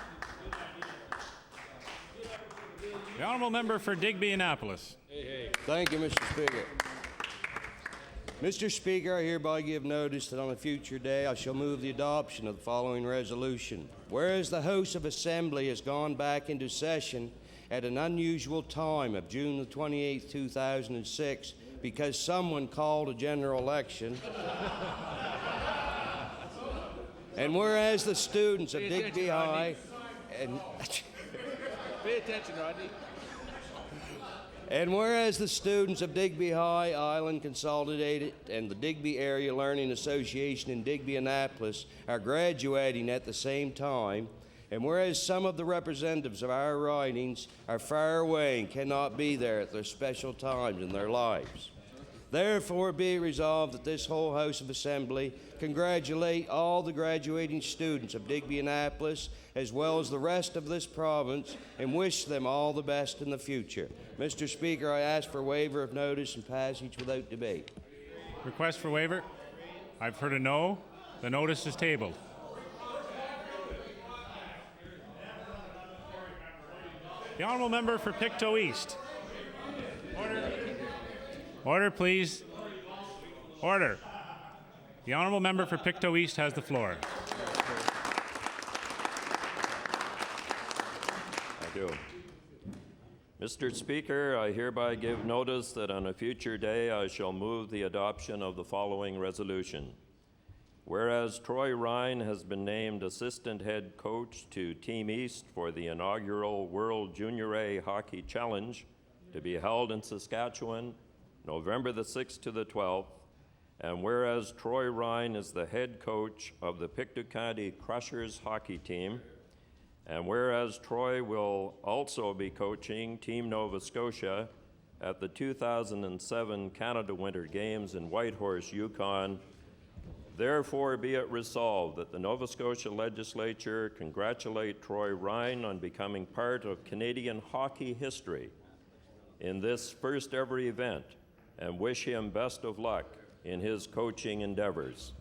The honourable member for Digby Annapolis. Thank you, Mr. Speaker. Mr. Speaker, I hereby give notice that on a future day I shall move the adoption of the following resolution. Whereas the House of Assembly has gone back into session at an unusual time of June the 28th, 2006, because someone called a general election. And whereas the students of Digby High and Pay attention, Rodney. And whereas the students of Digby High, Island Consolidated, and the Digby Area Learning Association in Digby Annapolis are graduating at the same time, and whereas some of the representatives of our ridings are far away and cannot be there at their special times in their lives. Therefore, be it resolved that this whole House of Assembly congratulate all the graduating students of Digby Annapolis, as well as the rest of this province, and wish them all the best in the future. Mr. Speaker, I ask for waiver of notice and passage without debate. Request for waiver? I've heard a no. The notice is tabled. The honourable member for Pictou East. Order. Order, please. Order. The honourable member for Pictou East has the floor. Thank you. Mr. Speaker, I hereby give notice that on a future day I shall move the adoption of the following resolution. Whereas Troy Ryan has been named Assistant Head Coach to Team East for the inaugural World Junior A Hockey Challenge to be held in Saskatchewan, November the 6th to the 12th, and whereas Troy Ryan is the head coach of the Pictou County Crushers hockey team, and whereas Troy will also be coaching Team Nova Scotia at the 2007 Canada Winter Games in Whitehorse, Yukon, therefore be it resolved that the Nova Scotia Legislature congratulate Troy Ryan on becoming part of Canadian hockey history in this first ever event, and wish him best of luck in his coaching endeavors.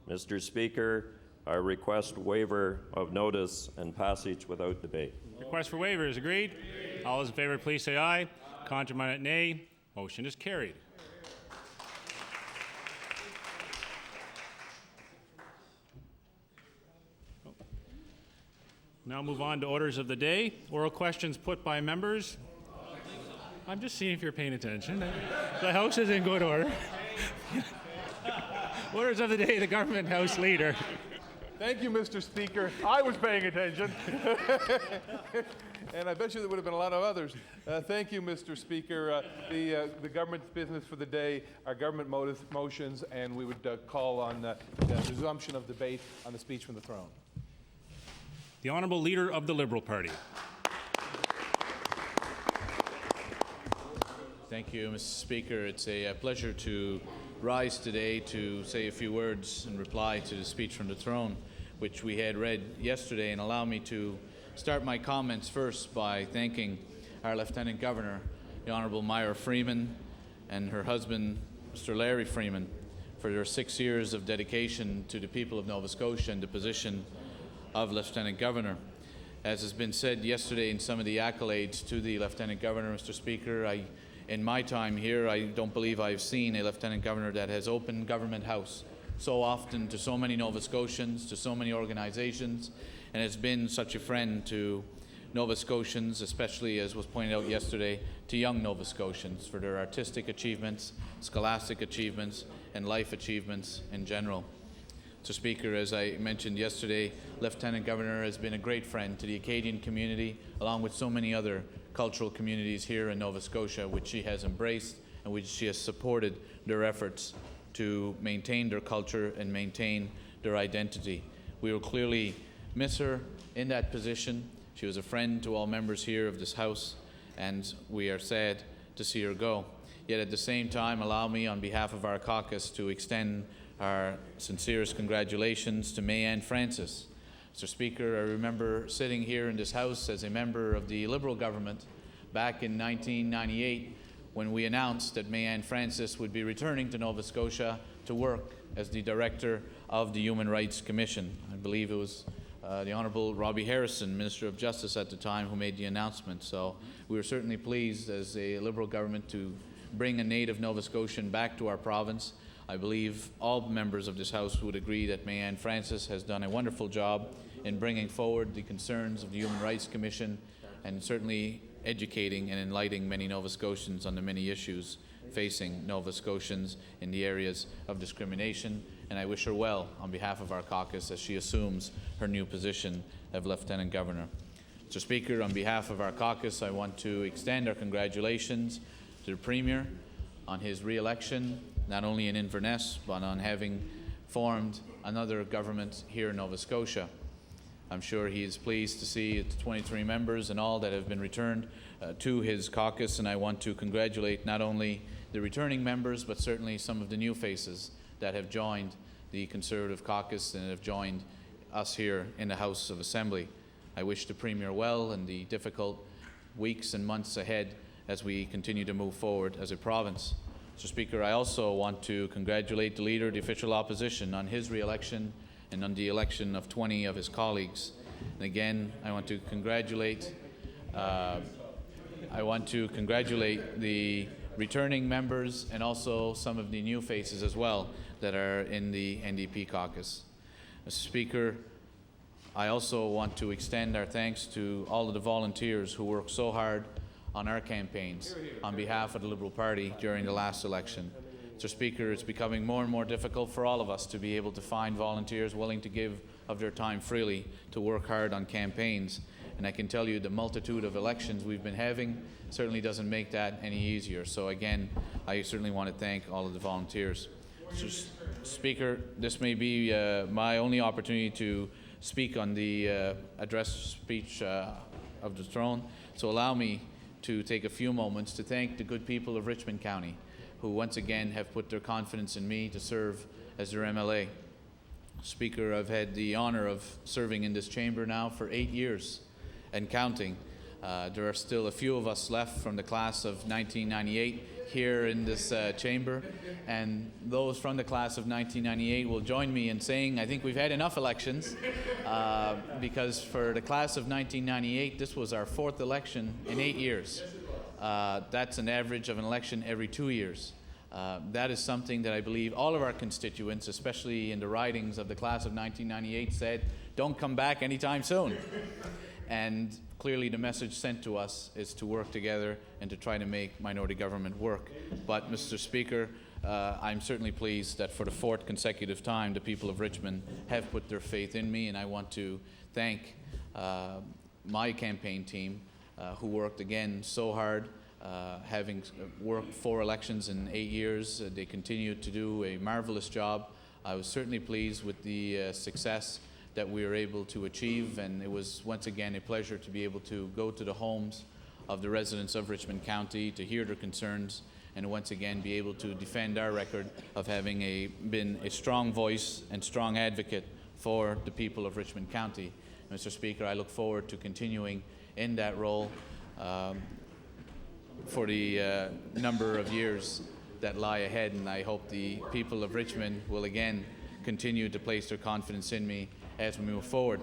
Mr. Speaker, I request waiver of notice and passage without debate. Request for waiver is agreed. All those in favor, please say aye. Contrary, nay. Motion is carried. Now move on to orders of the day. Oral questions put by members. I'm just seeing if you're paying attention. The House is in good order. Orders of the day, the Government House Leader. Thank you, Mr. Speaker. I was paying attention. And I bet you there would have been a lot of others. Thank you, Mr. Speaker. The government's business for the day are government motions, and we would call on the resumption of debate on the speech from the throne. The Honourable Leader of the Liberal Party. Thank you, Mr. Speaker. It's a pleasure to rise today to say a few words in reply to the speech from the throne, which we had read yesterday, and allow me to start my comments first by thanking our Lieutenant Governor, the Honourable Myra Freeman, and her husband, Mr. Larry Freeman, for their 6 years of dedication to the people of Nova Scotia and the position of Lieutenant Governor. As has been said yesterday in some of the accolades to the Lieutenant Governor, Mr. Speaker, in my time here, I don't believe I've seen a Lieutenant Governor that has opened Government House so often to so many Nova Scotians, to so many organizations, and has been such a friend to Nova Scotians, especially, as was pointed out yesterday, to young Nova Scotians for their artistic achievements, scholastic achievements, and life achievements in general. Mr. Speaker, as I mentioned yesterday, Lieutenant Governor has been a great friend to the Acadian community, along with so many other cultural communities here in Nova Scotia, which she has embraced and which she has supported their efforts to maintain their culture and maintain their identity. We will clearly miss her in that position, She was a friend to all members here of this House, and we are sad to see her go. Yet at the same time, allow me on behalf of our caucus to extend our sincerest congratulations to Mayanne Francis. Mr. Speaker, I remember sitting here in this House as a member of the Liberal government back in 1998 when we announced that Mayanne Francis would be returning to Nova Scotia to work as the Director of the Human Rights Commission. I believe it was the Honourable Robbie Harrison, Minister of Justice at the time, who made the announcement. So we were certainly pleased as a Liberal government to bring a native Nova Scotian back to our province. I believe all members of this House would agree that Mayanne Francis has done a wonderful job in bringing forward the concerns of the Human Rights Commission and certainly educating and enlightening many Nova Scotians on the many issues facing Nova Scotians in the areas of discrimination. And I wish her well on behalf of our caucus as she assumes her new position of Lieutenant Governor. Mr. Speaker, on behalf of our caucus, I want to extend our congratulations to the Premier on his re-election, not only in Inverness, but on having formed another government here in Nova Scotia. I'm sure he is pleased to see the 23 members and all that have been returned to his caucus, and I want to congratulate not only the returning members, but certainly some of the new faces that have joined the Conservative caucus and have joined us here in the House of Assembly. I wish the Premier well in the difficult weeks and months ahead as we continue to move forward as a province. Mr. Speaker, I also want to congratulate the Leader of the Official Opposition on his re-election and on the election of 20 of his colleagues. And again, I want to congratulate the returning members and also some of the new faces as well that are in the NDP caucus. Mr. Speaker, I also want to extend our thanks to all of the volunteers who worked so hard on our campaigns on behalf of the Liberal Party during the last election. Mr. Speaker, it's becoming more and more difficult for all of us to be able to find volunteers willing to give of their time freely to work hard on campaigns. And I can tell you the multitude of elections we've been having certainly doesn't make that any easier. So again, I certainly want to thank all of the volunteers. Mr. Speaker, this may be my only opportunity to speak on the address speech of the throne. So allow me to take a few moments to thank the good people of Richmond County who once again have put their confidence in me to serve as their MLA. Speaker, I've had the honor of serving in this chamber now for 8 years and counting. There are still a few of us left from the class of 1998 here in this chamber, and those from the class of 1998 will join me in saying I think we've had enough elections because for the class of 1998 this was our 4th election in 8 years. That's an average of an election every 2 years. That is something that I believe all of our constituents, especially in the ridings of the class of 1998, said don't come back anytime soon. And clearly the message sent to us is to work together and to try to make minority government work. But, Mr. Speaker, I'm certainly pleased that for the 4th consecutive time the people of Richmond have put their faith in me, and I want to thank my campaign team who worked again so hard, having worked 4 elections in 8 years. They continue to do a marvelous job. I was certainly pleased with the success that we were able to achieve, and it was once again a pleasure to be able to go to the homes of the residents of Richmond County to hear their concerns and once again be able to defend our record of having been a strong voice and strong advocate for the people of Richmond County. Mr. Speaker, I look forward to continuing in that role for the number of years that lie ahead, and I hope the people of Richmond will again continue to place their confidence in me as we move forward.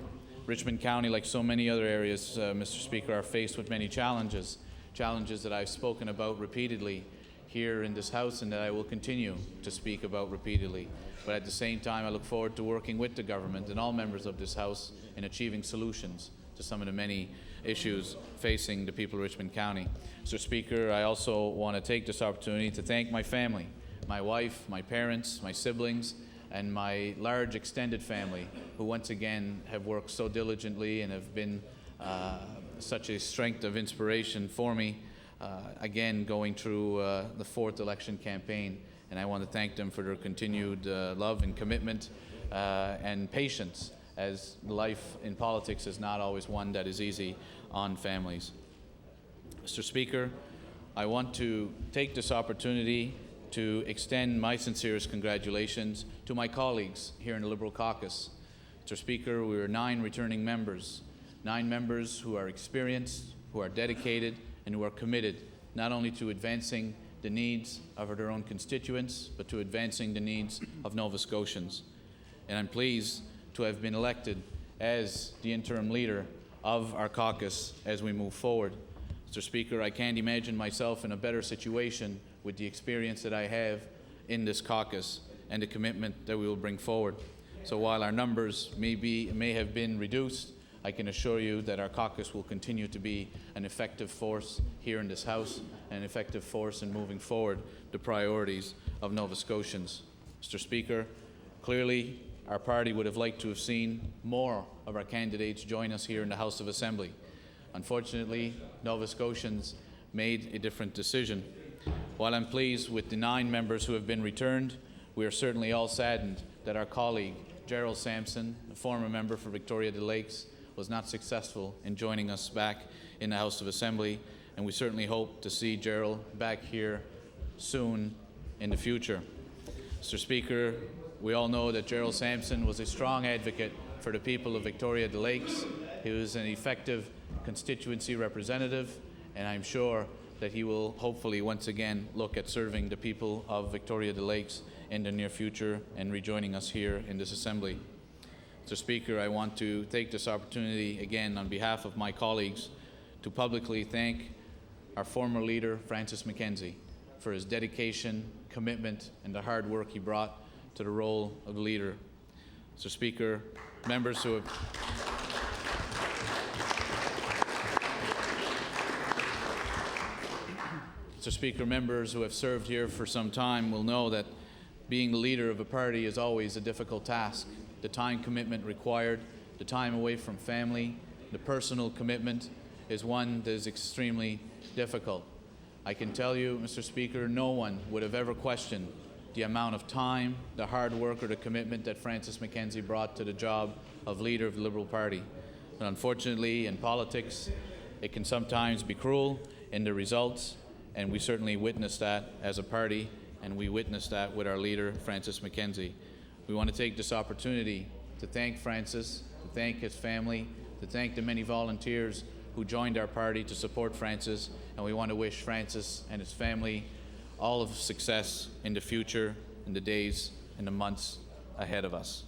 Richmond County, like so many other areas, Mr. Speaker, are faced with many challenges that I've spoken about repeatedly here in this House and that I will continue to speak about repeatedly. But at the same time, I look forward to working with the government and all members of this House in achieving solutions to some of the many issues facing the people of Richmond County. Mr. Speaker, I also want to take this opportunity to thank my family, my wife, my parents, my siblings, and my large extended family, who once again have worked so diligently and have been such a strength of inspiration for me, again going through the 4th election campaign. And I want to thank them for their continued love and commitment and patience as life in politics is not always one that is easy on families. Mr. Speaker, I want to take this opportunity to extend my sincerest congratulations to my colleagues here in the Liberal caucus. Mr. Speaker, we are 9 returning members, 9 members who are experienced, who are dedicated, and who are committed not only to advancing the needs of their own constituents, but to advancing the needs of Nova Scotians. And I'm pleased to have been elected as the interim leader of our caucus as we move forward. Mr. Speaker, I can't imagine myself in a better situation with the experience that I have in this caucus and the commitment that we will bring forward. So while our numbers may have been reduced, I can assure you that our caucus will continue to be an effective force here in this House, and an effective force in moving forward the priorities of Nova Scotians. Mr. Speaker, clearly our party would have liked to have seen more of our candidates join us here in the House of Assembly. Unfortunately, Nova Scotians made a different decision. While I'm pleased with the 9 members who have been returned, we are certainly all saddened that our colleague, Gerald Sampson, a former member for Victoria de Lakes, was not successful in joining us back in the House of Assembly, and we certainly hope to see Gerald back here soon in the future. Mr. Speaker, we all know that Gerald Sampson was a strong advocate for the people of Victoria de Lakes. He was an effective constituency representative, and I'm sure that he will hopefully once again look at serving the people of Victoria de Lakes in the near future and rejoining us here in this Assembly. Mr. Speaker, I want to take this opportunity again on behalf of my colleagues to publicly thank our former leader, Francis McKenzie, for his dedication, commitment, and the hard work he brought to the role of leader. Mr. Speaker, members who have Mr. Speaker, members who have served here for some time will know that being the leader of a party is always a difficult task. The time commitment required, the time away from family, the personal commitment is one that is extremely difficult. I can tell you, Mr. Speaker, no one would have ever questioned the amount of time, the hard work, or the commitment that Francis McKenzie brought to the job of leader of the Liberal Party. But unfortunately, in politics, it can sometimes be cruel in the results, and we certainly witnessed that as a party, and we witnessed that with our leader, Francis McKenzie. We want to take this opportunity to thank Francis, to thank his family, to thank the many volunteers who joined our party to support Francis, and we want to wish Francis and his family all of success in the future, in the days and the months ahead of us.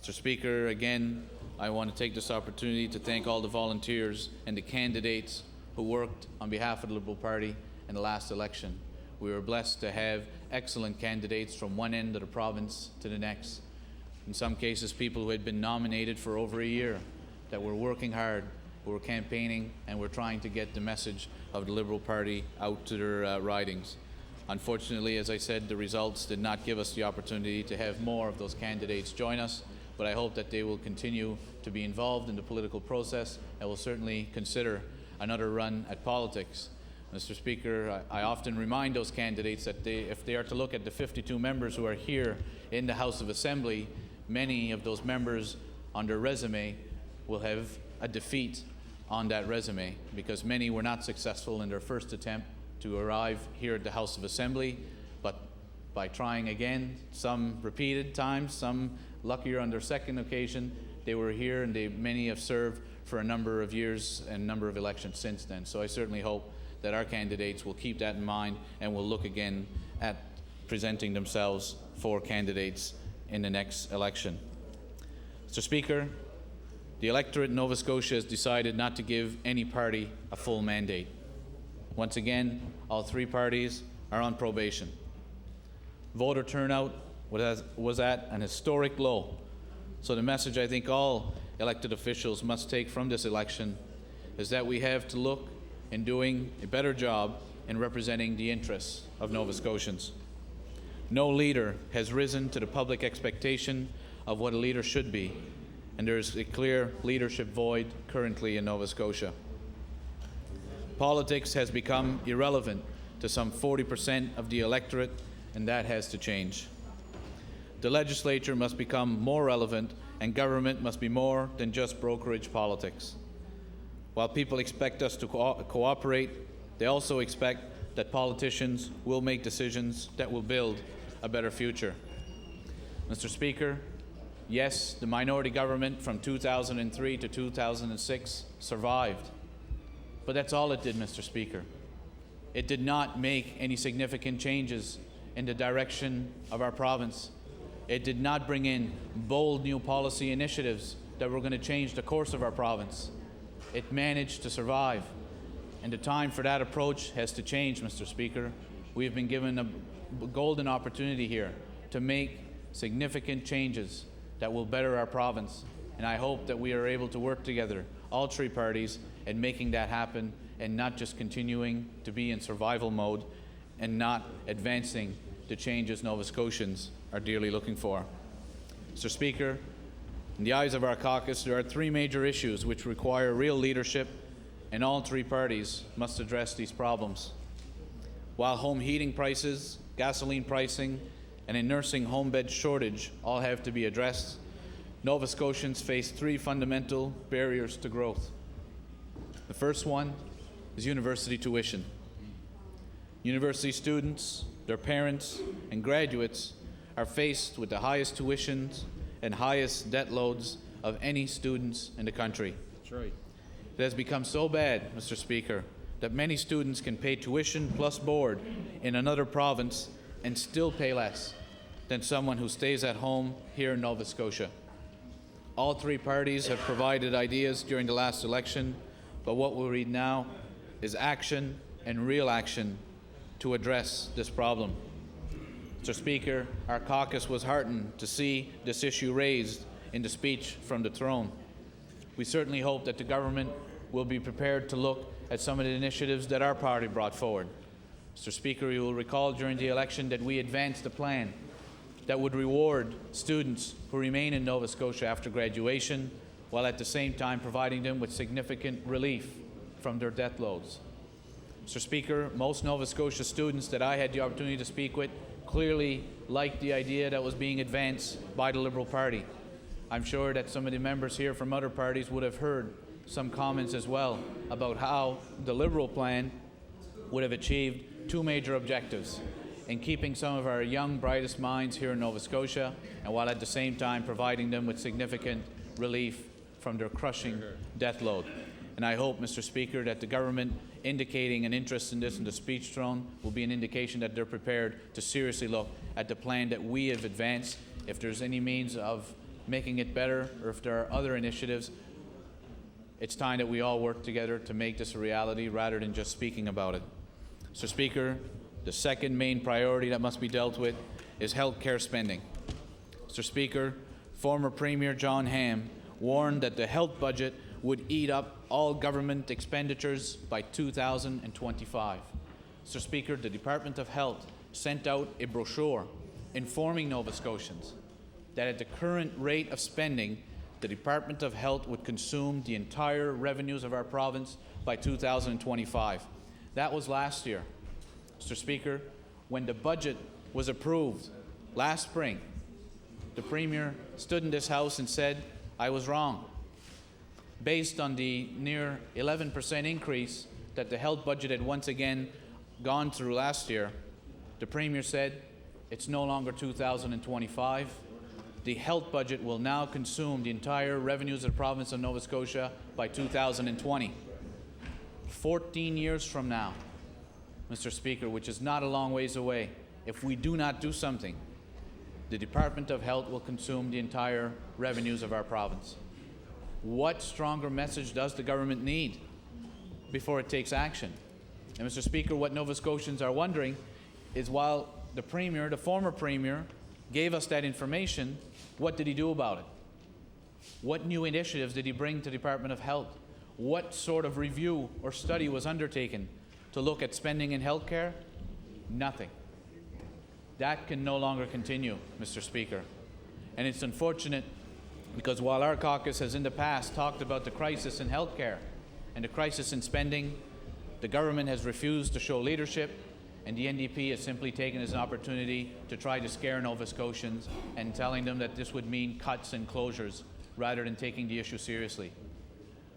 Mr. Speaker, again, I want to take this opportunity to thank all the volunteers and the candidates who worked on behalf of the Liberal Party in the last election. We were blessed to have excellent candidates from one end of the province to the next. In some cases, people who had been nominated for over a year, that were working hard, who were campaigning, and were trying to get the message of the Liberal Party out to their ridings. Unfortunately, as I said, the results did not give us the opportunity to have more of those candidates join us, but I hope that they will continue to be involved in the political process and will certainly consider another run at politics. Mr. Speaker, I often remind those candidates that if they are to look at the 52 members who are here in the House of Assembly, many of those members on their resume will have a defeat on that resume because many were not successful in their first attempt to arrive here at the House of Assembly, but by trying again, some repeated times, some luckier on their second occasion, they were here, and many have served for a number of years and a number of elections since then. So I certainly hope that our candidates will keep that in mind and will look again at presenting themselves for candidates in the next election. Mr. Speaker, the electorate in Nova Scotia has decided not to give any party a full mandate. Once again, all three parties are on probation. Voter turnout was at an historic low. So the message I think all elected officials must take from this election is that we have to look in doing a better job in representing the interests of Nova Scotians. No leader has risen to the public expectation of what a leader should be, and there is a clear leadership void currently in Nova Scotia. Politics has become irrelevant to some 40% of the electorate, and that has to change. The legislature must become more relevant and government must be more than just brokerage politics. While people expect us to cooperate, they also expect that politicians will make decisions that will build a better future. Mr. Speaker, yes, the minority government from 2003 to 2006 survived. But that's all it did, Mr. Speaker. It did not make any significant changes in the direction of our province. It did not bring in bold new policy initiatives that were going to change the course of our province. It managed to survive. And the time for that approach has to change, Mr. Speaker. We have been given a golden opportunity here to make significant changes that will better our province. And I hope that we are able to work together, all three parties, in making that happen and not just continuing to be in survival mode and not advancing the changes Nova Scotians are dearly looking for. Mr. Speaker, in the eyes of our caucus, there are three major issues which require real leadership, and all three parties must address these problems. While home heating prices, gasoline pricing, and a nursing home bed shortage all have to be addressed, Nova Scotians face three fundamental barriers to growth. The first one is university tuition. University students, their parents, and graduates are faced with the highest tuitions and highest debt loads of any students in the country. That's right. It has become so bad, Mr. Speaker, that many students can pay tuition plus board in another province and still pay less than someone who stays at home here in Nova Scotia. All three parties have provided ideas during the last election, but what we'll read now is action and real action to address this problem. Mr. Speaker, our caucus was heartened to see this issue raised in the speech from the throne. We certainly hope that the government will be prepared to look at some of the initiatives that our party brought forward. Mr. Speaker, you will recall during the election that we advanced a plan that would reward students who remain in Nova Scotia after graduation, while at the same time providing them with significant relief from their debt loads. Mr. Speaker, most Nova Scotia students that I had the opportunity to speak with clearly liked the idea that was being advanced by the Liberal Party. I'm sure that some of the members here from other parties would have heard some comments as well about how the Liberal plan would have achieved two major objectives in keeping some of our young, brightest minds here in Nova Scotia, and while at the same time providing them with significant relief from their crushing debt load. And I hope, Mr. Speaker, that the government indicating an interest in this in the speech throne will be an indication that they're prepared to seriously look at the plan that we have advanced. If there's any means of making it better, or if there are other initiatives, it's time that we all work together to make this a reality rather than just speaking about it. Mr. Speaker, the second main priority that must be dealt with is health care spending. Mr. Speaker, former Premier John Ham warned that the health budget would eat up all government expenditures by 2025. Mr. Speaker, the Department of Health sent out a brochure informing Nova Scotians that at the current rate of spending, the Department of Health would consume the entire revenues of our province by 2025. That was last year. Mr. Speaker, when the budget was approved last spring, the Premier stood in this House and said, I was wrong. Based on the near 11% increase that the health budget had once again gone through last year, the Premier said, it's no longer 2025. The health budget will now consume the entire revenues of the province of Nova Scotia by 2020. 14 years from now, Mr. Speaker, which is not a long ways away, if we do not do something, the Department of Health will consume the entire revenues of our province. What stronger message does the government need before it takes action? And Mr. Speaker, what Nova Scotians are wondering is while the Premier, the former Premier, gave us that information, what did he do about it? What new initiatives did he bring to the Department of Health? What sort of review or study was undertaken to look at spending in health care? Nothing. That can no longer continue, Mr. Speaker. And it's unfortunate because while our caucus has in the past talked about the crisis in health care and the crisis in spending, the government has refused to show leadership And the NDP has simply taken as an opportunity to try to scare Nova Scotians and telling them that this would mean cuts and closures rather than taking the issue seriously.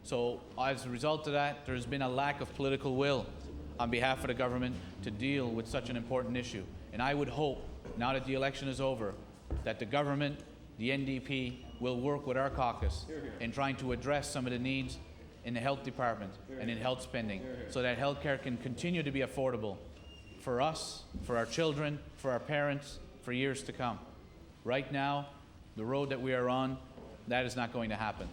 So as a result of that, there's been a lack of political will on behalf of the government to deal with such an important issue. And I would hope, now that the election is over, that the government, the NDP, will work with our caucus in trying to address some of the needs in the health department and in health spending so that healthcare can continue to be affordable for us, for our children, for our parents, for years to come. Right now, the road that we are on, that is not going to happen.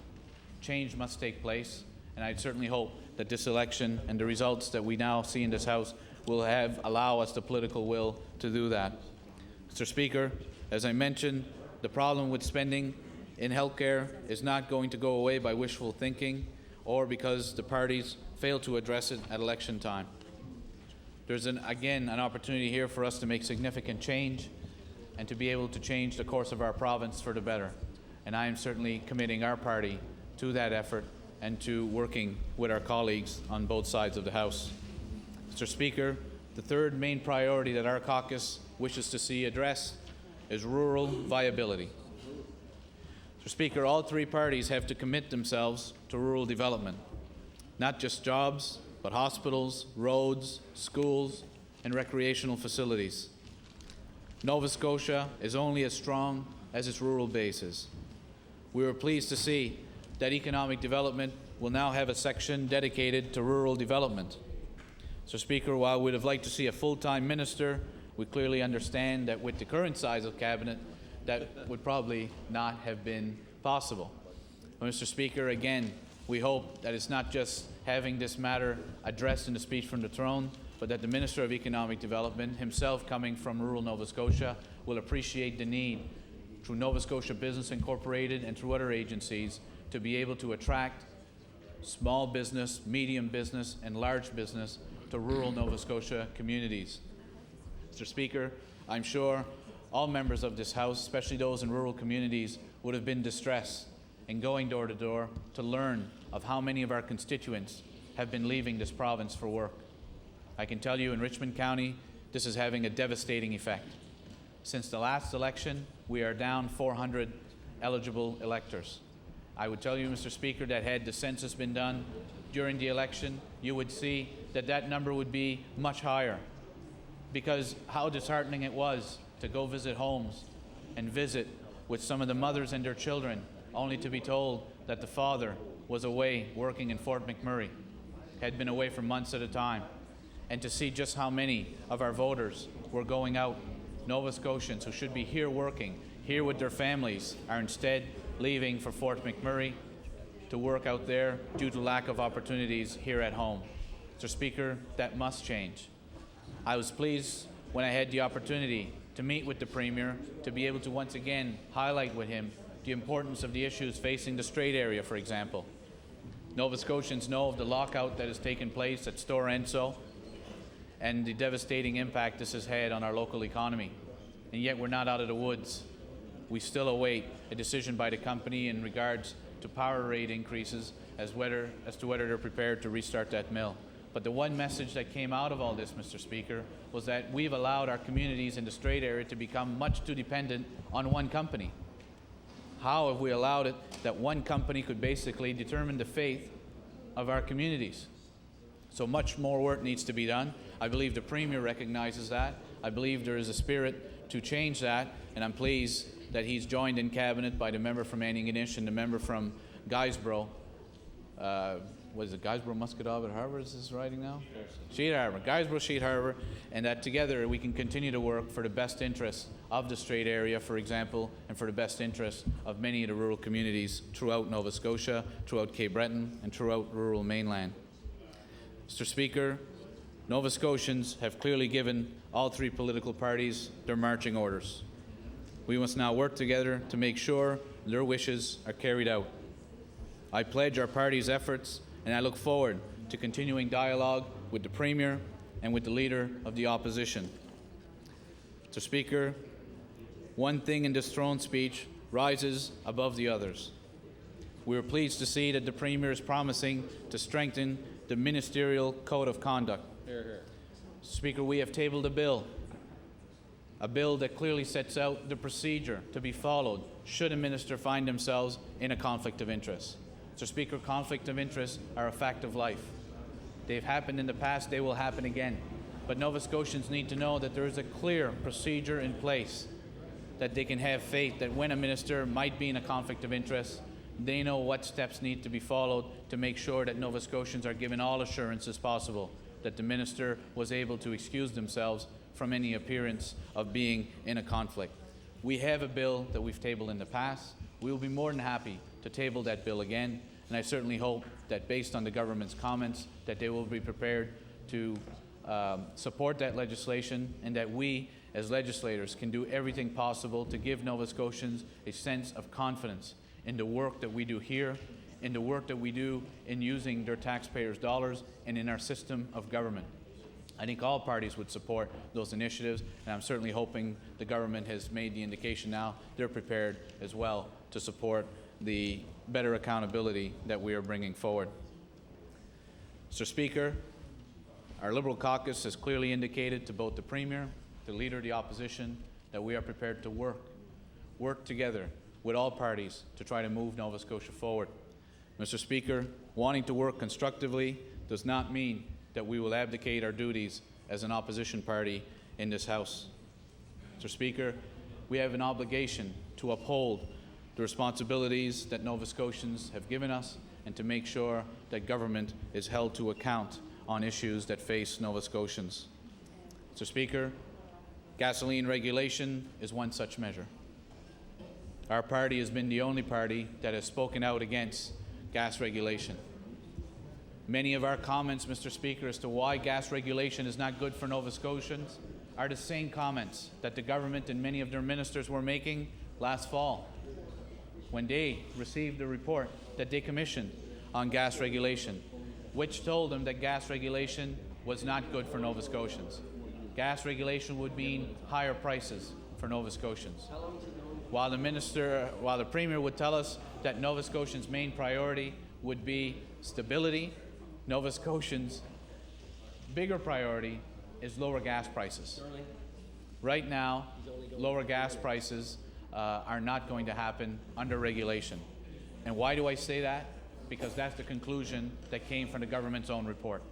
Change must take place, and I certainly hope that this election and the results that we now see in this House will allow us the political will to do that. Mr. Speaker, as I mentioned, the problem with spending in healthcare is not going to go away by wishful thinking or because the parties fail to address it at election time. There's again an opportunity here for us to make significant change and to be able to change the course of our province for the better. And I am certainly committing our party to that effort and to working with our colleagues on both sides of the House. Mr. Speaker, the third main priority that our caucus wishes to see addressed is rural viability. Mr. Speaker, all three parties have to commit themselves to rural development, not just jobs, but hospitals, roads, schools, and recreational facilities. Nova Scotia is only as strong as its rural bases. We were pleased to see that economic development will now have a section dedicated to rural development. So, Speaker, while we'd have liked to see a full-time minister, we clearly understand that with the current size of cabinet, that would probably not have been possible. But, Mr. Speaker, again, we hope that it's not just having this matter addressed in the speech from the throne, but that the Minister of Economic Development, himself coming from rural Nova Scotia, will appreciate the need through Nova Scotia Business Incorporated and through other agencies to be able to attract small business, medium business, and large business to rural Nova Scotia communities. Mr. Speaker, I'm sure all members of this House, especially those in rural communities, would have been distressed in going door to door to learn of how many of our constituents have been leaving this province for work. I can tell you in Richmond County, this is having a devastating effect. Since the last election, we are down 400 eligible electors. I would tell you, Mr. Speaker, that had the census been done during the election, you would see that that number would be much higher, because how disheartening it was to go visit homes and visit with some of the mothers and their children, only to be told that the father was away working in Fort McMurray, had been away for months at a time, and to see just how many of our voters were going out. Nova Scotians who should be here working, here with their families, are instead leaving for Fort McMurray to work out there due to lack of opportunities here at home. Mr. Speaker, that must change. I was pleased when I had the opportunity to meet with the Premier to be able to once again highlight with him the importance of the issues facing the Strait area, for example. Nova Scotians know of the lockout that has taken place at Stora Enso and the devastating impact this has had on our local economy. And yet we're not out of the woods. We still await a decision by the company in regards to power rate increases as to whether they're prepared to restart that mill. But the one message that came out of all this, Mr. Speaker, was that we've allowed our communities in the Strait area to become much too dependent on one company. How have we allowed it that one company could basically determine the fate of our communities? So much more work needs to be done. I believe the Premier recognizes that. I believe there is a spirit to change that, and I'm pleased that he's joined in Cabinet by the member from Antigonish and the member from Guysborough. Was it Guysborough, Muscatawbet Harbour is this writing now? Sheet Harbour, Guysborough, Sheet Harbour, and that together we can continue to work for the best interests of the Strait area, for example, and for the best interests of many of the rural communities throughout Nova Scotia, throughout Cape Breton, and throughout rural mainland. Mr. Speaker, Nova Scotians have clearly given all three political parties their marching orders. We must now work together to make sure their wishes are carried out. I pledge our party's efforts, and I look forward to continuing dialogue with the Premier and with the Leader of the Opposition. Mr. Speaker, one thing in this throne speech rises above the others. We are pleased to see that the Premier is promising to strengthen the ministerial code of conduct. Hear, hear. Speaker, we have tabled a bill that clearly sets out the procedure to be followed should a minister find themselves in a conflict of interest. Mr. Speaker, conflict of interest are a fact of life. They've happened in the past, they will happen again. But Nova Scotians need to know that there is a clear procedure in place, that they can have faith that when a minister might be in a conflict of interest, they know what steps need to be followed to make sure that Nova Scotians are given all assurances possible that the minister was able to excuse themselves from any appearance of being in a conflict. We have a bill that we've tabled in the past. We will be more than happy to table that bill again, and I certainly hope that based on the government's comments that they will be prepared to support that legislation, and that we as legislators can do everything possible to give Nova Scotians a sense of confidence in the work that we do here, in the work that we do in using their taxpayers' dollars, and in our system of government. I think all parties would support those initiatives, and I'm certainly hoping the government has made the indication now they're prepared as well to support the better accountability that we are bringing forward. Mr. Speaker, our Liberal caucus has clearly indicated to both the Premier, the Leader of the Opposition, that we are prepared to work together with all parties to try to move Nova Scotia forward. Mr. Speaker, wanting to work constructively does not mean that we will abdicate our duties as an opposition party in this House. Mr. Speaker, we have an obligation to uphold the responsibilities that Nova Scotians have given us and to make sure that government is held to account on issues that face Nova Scotians. Mr. Speaker, gasoline regulation is one such measure. Our party has been the only party that has spoken out against gas regulation. Many of our comments, Mr. Speaker, as to why gas regulation is not good for Nova Scotians are the same comments that the government and many of their ministers were making last fall when they received the report that they commissioned on gas regulation, which told them that gas regulation was not good for Nova Scotians. Gas regulation would mean higher prices for Nova Scotians. While the Premier would tell us that Nova Scotians' main priority would be stability, Nova Scotians' bigger priority is lower gas prices. Right now, lower gas prices are not going to happen under regulation. And why do I say that? Because that's the conclusion that came from the government's own report.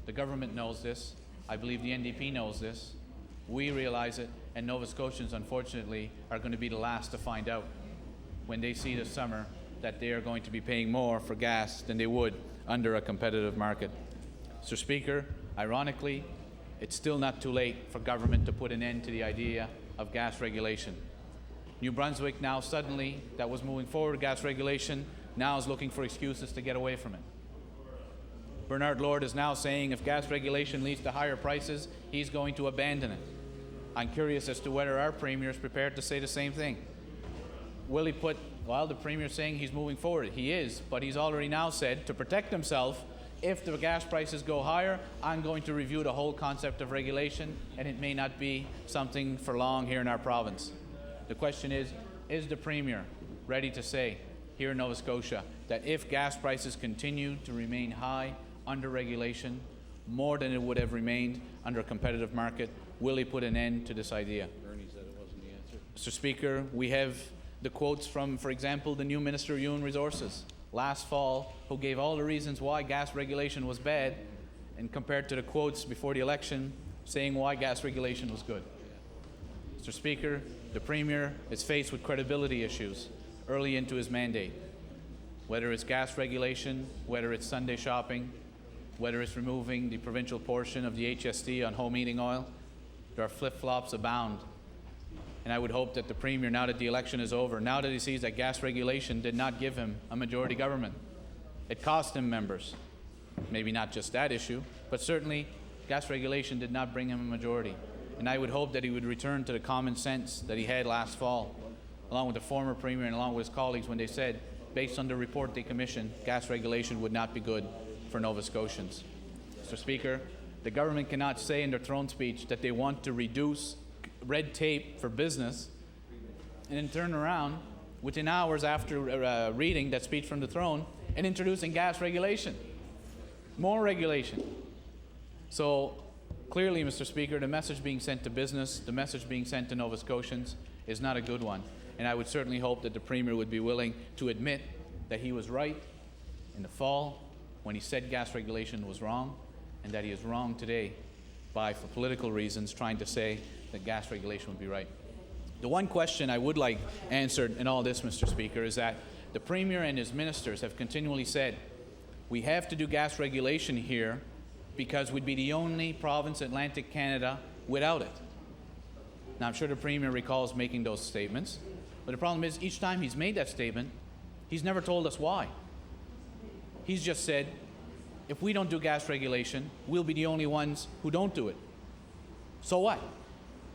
The government knows this. I believe the NDP knows this. We realize it, and Nova Scotians, unfortunately, are going to be the last to find out when they see this summer that they are going to be paying more for gas than they would under a competitive market. Mr. Speaker, ironically, it's still not too late for government to put an end to the idea of gas regulation. New Brunswick now suddenly, that was moving forward with gas regulation, now is looking for excuses to get away from it. Bernard Lord is now saying if gas regulation leads to higher prices, he's going to abandon it. I'm curious as to whether our Premier is prepared to say the same thing. Will he put, well, the Premier is saying he's moving forward. He is, but he's already now said to protect himself, if the gas prices go higher, I'm going to review the whole concept of regulation, and it may not be something for long here in our province. The question is the Premier ready to say here in Nova Scotia that if gas prices continue to remain high under regulation, more than it would have remained under a competitive market, will he put an end to this idea? Bernie said it wasn't the answer. Mr. Speaker, we have the quotes from, for example, the new Minister of Human Resources last fall, who gave all the reasons why gas regulation was bad, and compared to the quotes before the election saying why gas regulation was good. Mr. Speaker, the Premier is faced with credibility issues early into his mandate. Whether it's gas regulation, whether it's Sunday shopping, whether it's removing the provincial portion of the HST on home heating oil, there are flip-flops abound. And I would hope that the Premier, now that the election is over, now that he sees that gas regulation did not give him a majority government, it cost him members. Maybe not just that issue, but certainly gas regulation did not bring him a majority. And I would hope that he would return to the common sense that he had last fall, along with the former Premier and along with his colleagues when they said, based on the report they commissioned, gas regulation would not be good for Nova Scotians. Mr. Speaker, the government cannot say in their throne speech that they want to reduce red tape for business and then turn around within hours after reading that speech from the throne and introducing gas regulation. More regulation. So Clearly, Mr. Speaker, the message being sent to business, the message being sent to Nova Scotians is not a good one. And I would certainly hope that the Premier would be willing to admit that he was right in the fall when he said gas regulation was wrong, and that he is wrong today by, for political reasons, trying to say that gas regulation would be right. The one question I would like answered in all this, Mr. Speaker, is that the Premier and his ministers have continually said, we have to do gas regulation here because we'd be the only province in Atlantic Canada without it. Now, I'm sure the Premier recalls making those statements, but the problem is each time he's made that statement, he's never told us why. He's just said, if we don't do gas regulation, we'll be the only ones who don't do it. So what?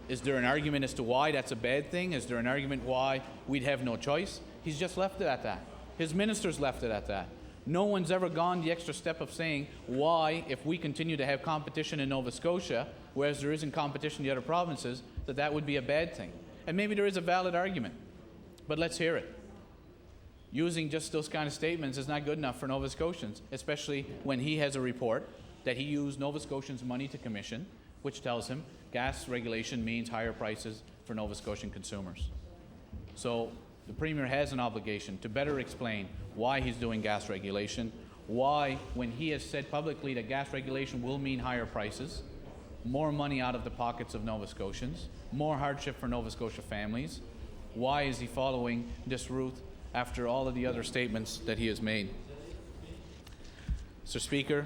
Is there an argument as to why that's a bad thing? Is there an argument why we'd have no choice? He's just left it at that. His ministers left it at that. No one's ever gone the extra step of saying why, if we continue to have competition in Nova Scotia, whereas there isn't competition in the other provinces, that would be a bad thing. And maybe there is a valid argument, but let's hear it. Using just those kind of statements is not good enough for Nova Scotians, especially when he has a report that he used Nova Scotians' money to commission, which tells him gas regulation means higher prices for Nova Scotian consumers. So the Premier has an obligation to better explain why he's doing gas regulation, why, when he has said publicly that gas regulation will mean higher prices, more money out of the pockets of Nova Scotians, more hardship for Nova Scotia families, why is he following this route after all of the other statements that he has made? Mr. Speaker,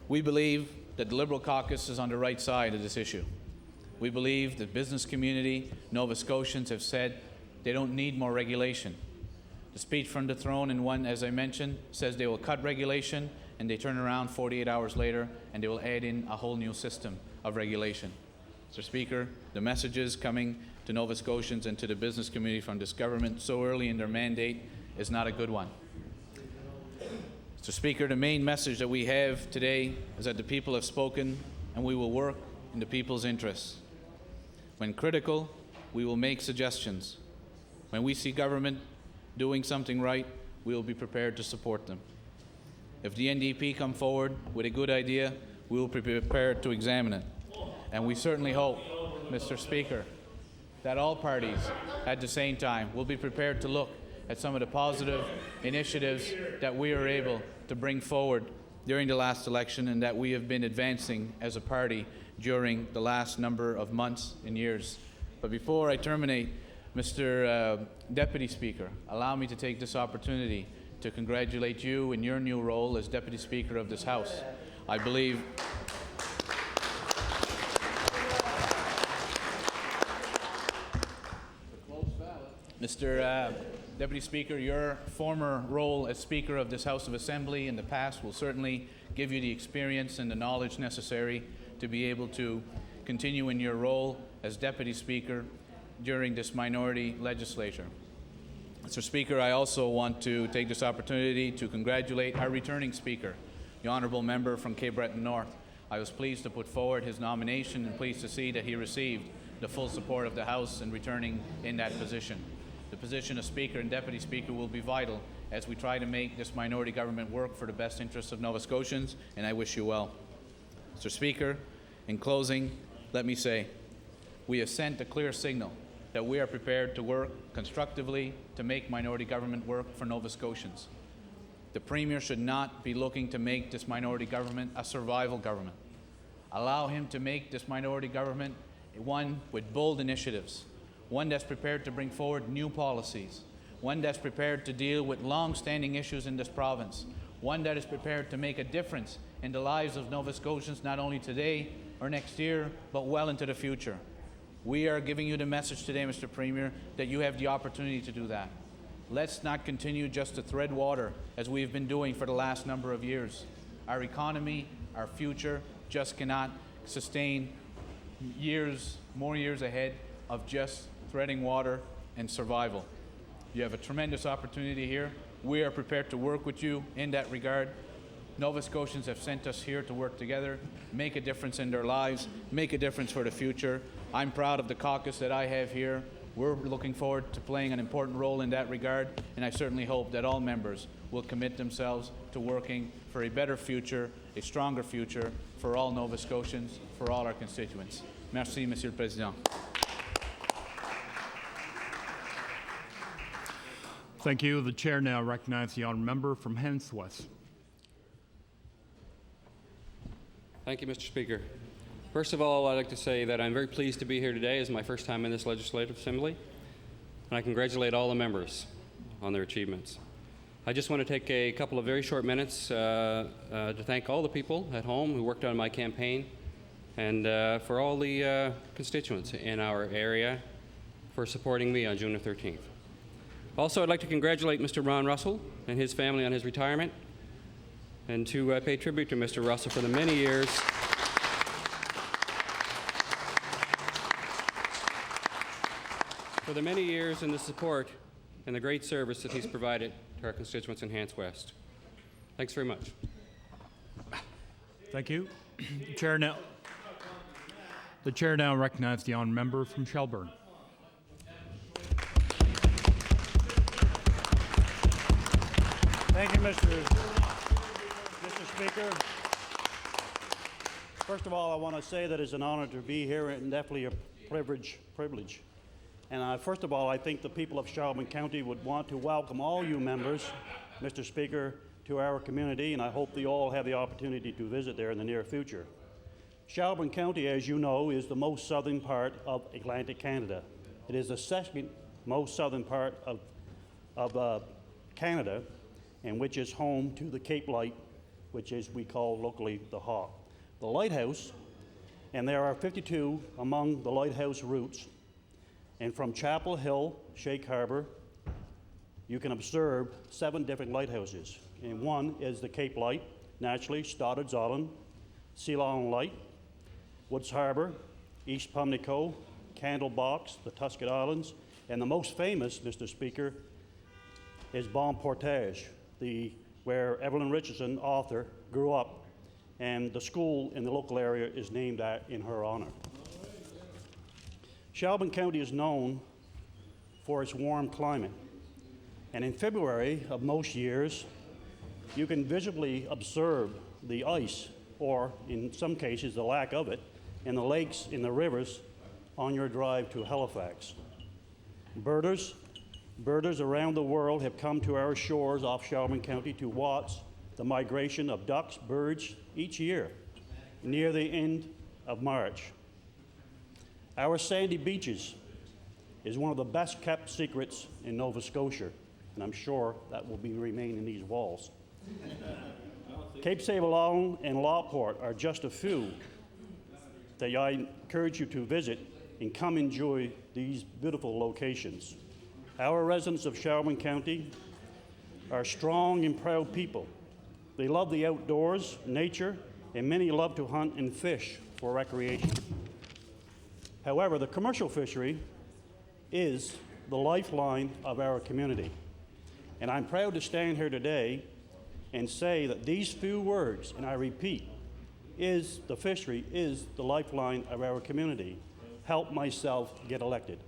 we believe that the Liberal caucus is on the right side of this issue. We believe the business community, Nova Scotians, have said they don't need more regulation. The speech from the throne in one, as I mentioned, says they will cut regulation, and they turn around 48 hours later and they will add in a whole new system of regulation. Mr. Speaker, the messages coming to Nova Scotians and to the business community from this government so early in their mandate is not a good one. Mr. Speaker, the main message that we have today is that the people have spoken and we will work in the people's interests. When critical, we will make suggestions. When we see government doing something right, we will be prepared to support them. If the NDP come forward with a good idea, we will be prepared to examine it. And we certainly hope, Mr. Speaker, that all parties at the same time will be prepared to look at some of the positive initiatives that we are able to bring forward during the last election and that we have been advancing as a party during the last number of months and years. But before I terminate, Mr. Deputy Speaker, allow me to take this opportunity to congratulate you in your new role as Deputy Speaker of this House. I believe Mr. Deputy Speaker, your former role as Speaker of this House of Assembly in the past will certainly give you the experience and the knowledge necessary to be able to continue in your role as Deputy Speaker during this minority legislature. Mr. Speaker, I also want to take this opportunity to congratulate our returning Speaker, the Honourable Member from Cape Breton North. I was pleased to put forward his nomination and pleased to see that he received the full support of the House in returning in that position. The position of Speaker and Deputy Speaker will be vital as we try to make this minority government work for the best interests of Nova Scotians, and I wish you well. Mr. Speaker, in closing, let me say, we have sent a clear signal that we are prepared to work constructively to make minority government work for Nova Scotians. The Premier should not be looking to make this minority government a survival government. Allow him to make this minority government one with bold initiatives, one that's prepared to bring forward new policies, one that's prepared to deal with long-standing issues in this province, one that is prepared to make a difference in the lives of Nova Scotians not only today or next year, but well into the future. We are giving you the message today, Mr. Premier, that you have the opportunity to do that. Let's not continue just to tread water as we've been doing for the last number of years. Our economy, our future just cannot sustain more years ahead of just treading water and survival. You have a tremendous opportunity here. We are prepared to work with you in that regard. Nova Scotians have sent us here to work together, make a difference in their lives, make a difference for the future. I'm proud of the caucus that I have here. We're looking forward to playing an important role in that regard, and I certainly hope that all members will commit themselves to working for a better future, a stronger future for all Nova Scotians, for all our constituents. Merci, Monsieur le Président. Thank you. The chair now recognizes the honourable member from Hants West. Thank you, Mr. Speaker. First of all, I'd like to say that I'm very pleased to be here today. It's my first time in this Legislative Assembly, and I congratulate all the members on their achievements. I just want to take a couple of very short minutes to thank all the people at home who worked on my campaign, and for all the constituents in our area for supporting me on June the 13th. Also, I'd like to congratulate Mr. Ron Russell and his family on his retirement, and to pay tribute to Mr. Russell for the many years and the support and the great service that he's provided to our constituents in Hants West. Thanks very much. Thank you. The chair now recognizes the honourable member from Shelburne. Thank you, Mr. Speaker. First of all, I want to say that it's an honor to be here and definitely a privilege. And first of all, I think the people of Shelburne County would want to welcome all you members, Mr. Speaker, to our community, and I hope you all have the opportunity to visit there in the near future. Shelburne County, as you know, is the most southern part of Atlantic Canada. It is the second most southern part of Canada, and which is home to the Cape Light, which is we call locally the Hawk. The lighthouse, and there are 52 among the lighthouse routes, and from Chapel Hill, Shake Harbor, you can observe 7 different lighthouses. And one is the Cape Light, naturally, Stoddard's Island, Ceylon Light, Woods Harbor, East Pumlico, Candlebox, the Tuscan Islands, and the most famous, Mr. Speaker, is Bon Portage, where Evelyn Richardson, author, grew up, and the school in the local area is named in her honor. Shelburne County is known for its warm climate, and in February of most years, you can visibly observe the ice, or in some cases the lack of it, in the lakes, in the rivers, on your drive to Halifax. Birders around the world have come to our shores off Shelburne County to watch the migration of ducks, birds, each year near the end of March. Our sandy beaches is one of the best kept secrets in Nova Scotia, and I'm sure that will remain in these walls. Cape Saint-Laurent and Lockport are just a few that I encourage you to visit and come enjoy these beautiful locations. Our residents of Shelburne County are strong and proud people. They love the outdoors, nature, and many love to hunt and fish for recreation. However, the commercial fishery is the lifeline of our community. And I'm proud to stand here today and say that these few words, and I repeat, the fishery is the lifeline of our community, help myself get elected.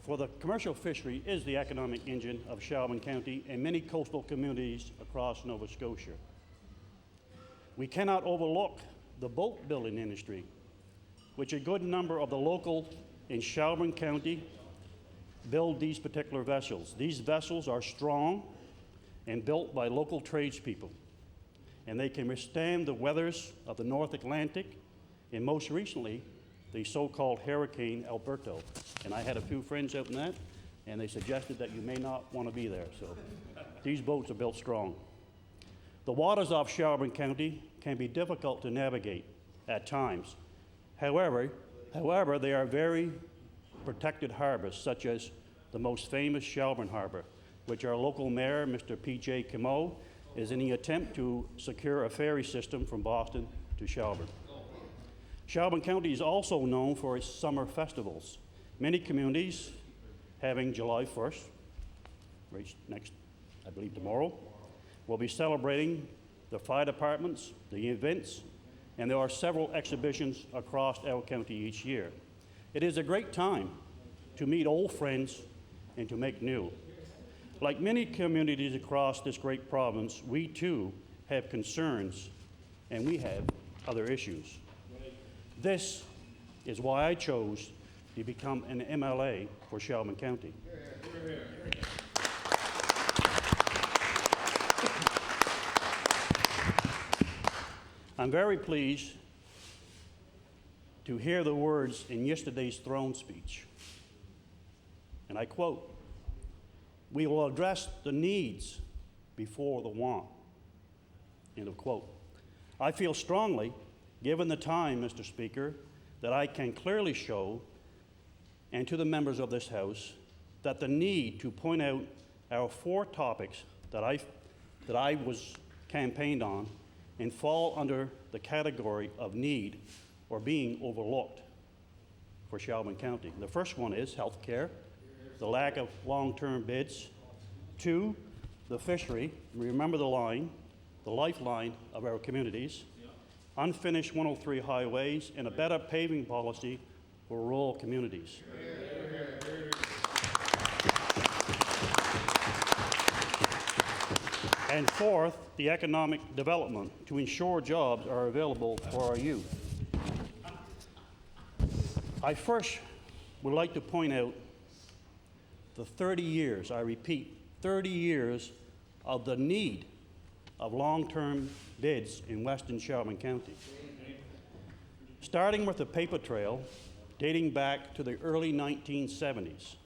For the commercial fishery is the economic engine of Shelburne County and many coastal communities across Nova Scotia. We cannot overlook the boat building industry, which a good number of the local in Shelburne County build these particular vessels. These vessels are strong and built by local tradespeople, and they can withstand the weathers of the North Atlantic, and most recently, the so-called Hurricane Alberto. And I had a few friends out in that, and they suggested that you may not want to be there. So these boats are built strong. The waters off Shelburne County can be difficult to navigate at times. However, they are very protected harbors, such as the most famous Shelburne Harbor, which our local mayor, Mr. P.J. Camo, is in the attempt to secure a ferry system from Boston to Shelburne. Shelburne County is also known for its summer festivals. Many communities having July 1st, right next, I believe tomorrow, will be celebrating the fire departments, the events, and there are several exhibitions across our county each year. It is a great time to meet old friends and to make new. Like many communities across this great province, we too have concerns and we have other issues. This is why I chose to become an MLA for Shelburne County. I'm very pleased to hear the words in yesterday's throne speech. And I quote, "We will address the needs before the want." End of quote. I feel strongly, given the time, Mr. Speaker, that I can clearly show, and to the members of this House, that the need to point out our 4 topics that I was campaigned on and fall under the category of need or being overlooked for Shelburne County. The first one is health care, the lack of long-term bids. 2, the fishery, remember the line, the lifeline of our communities. Unfinished 103 highways, and a better paving policy for rural communities. And 4th, the economic development to ensure jobs are available for our youth. I first would like to point out the 30 years, I repeat, 30 years of the need of long-term bids in western Shelburne County. Starting with the paper trail dating back to the early 1970s.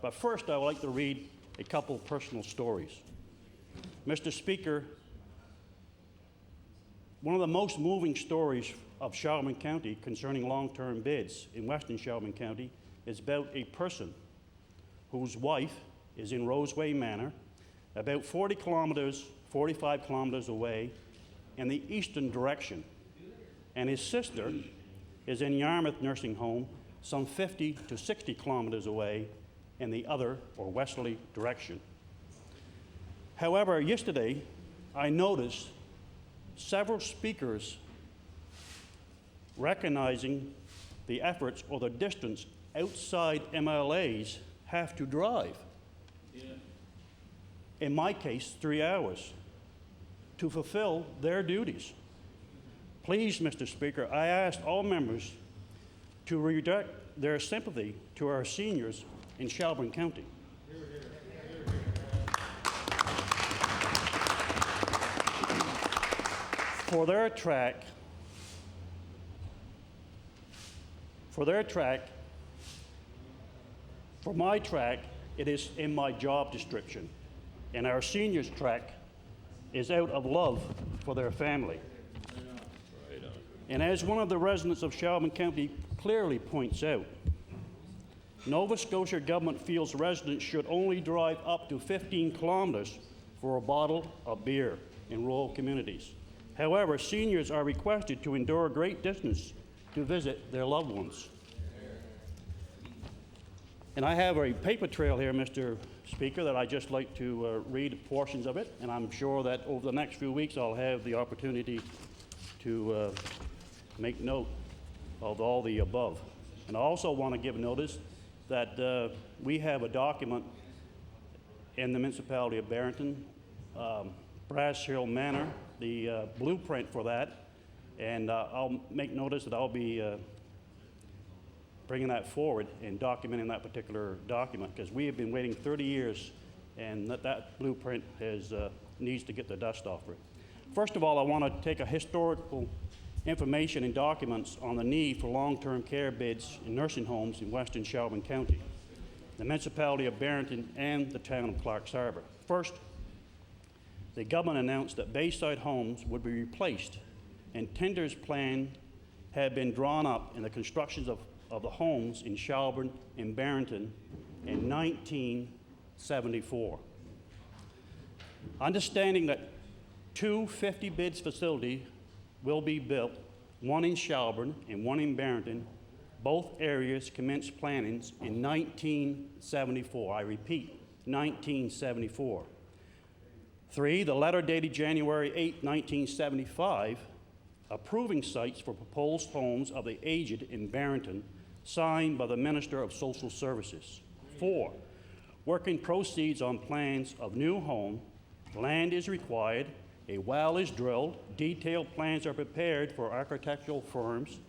But first, I would like to read a couple personal stories. Mr. Speaker, one of the most moving stories of Shelburne County concerning long-term bids in western Shelburne County is about a person whose wife is in Roseway Manor, about 45 kilometers away in the eastern direction, and his sister is in Yarmouth Nursing Home, some 50 to 60 kilometers away in the other or westerly direction. However, yesterday I noticed several speakers recognizing the efforts or the distance outside MLAs have to drive. In my case, 3 hours to fulfill their duties. Please, Mr. Speaker, I ask all members to redirect their sympathy to our seniors in Shelburne County. For my track, it is in my job description, and our seniors track is out of love for their family. And as one of the residents of Shelburne County clearly points out, Nova Scotia government feels residents should only drive up to 15 kilometers for a bottle of beer in rural communities. However, seniors are requested to endure a great distance to visit their loved ones. And I have a paper trail here, Mr. Speaker, that I'd just like to read portions of it, and I'm sure that over the next few weeks I'll have the opportunity to make note of all the above. And I also want to give notice that we have a document in the municipality of Barrington, Brass Hill Manor, the blueprint for that, and I'll make notice that I'll be bringing that forward and documenting that particular document, because we have been waiting 30 years and that blueprint needs to get the dust off it. First of all, I want to take a historical information and documents on the need for long-term care beds in nursing homes in western Shelburne County, the municipality of Barrington, and the town of Clarks Harbor. First, the government announced that Bayside homes would be replaced, and tenders plan had been drawn up in the constructions of the homes in Shelburne and Barrington in 1974. Understanding that 2 50 bids facilities will be built, one in Shelburne and one in Barrington. Both areas commenced plannings in 1974. I repeat, 1974. 3, the letter dated January 8, 1975, approving sites for proposed homes of the aged in Barrington, signed by the Minister of Social Services. 4, working proceeds on plans of new home, land is required, a well is drilled, detailed plans are prepared for architectural firms,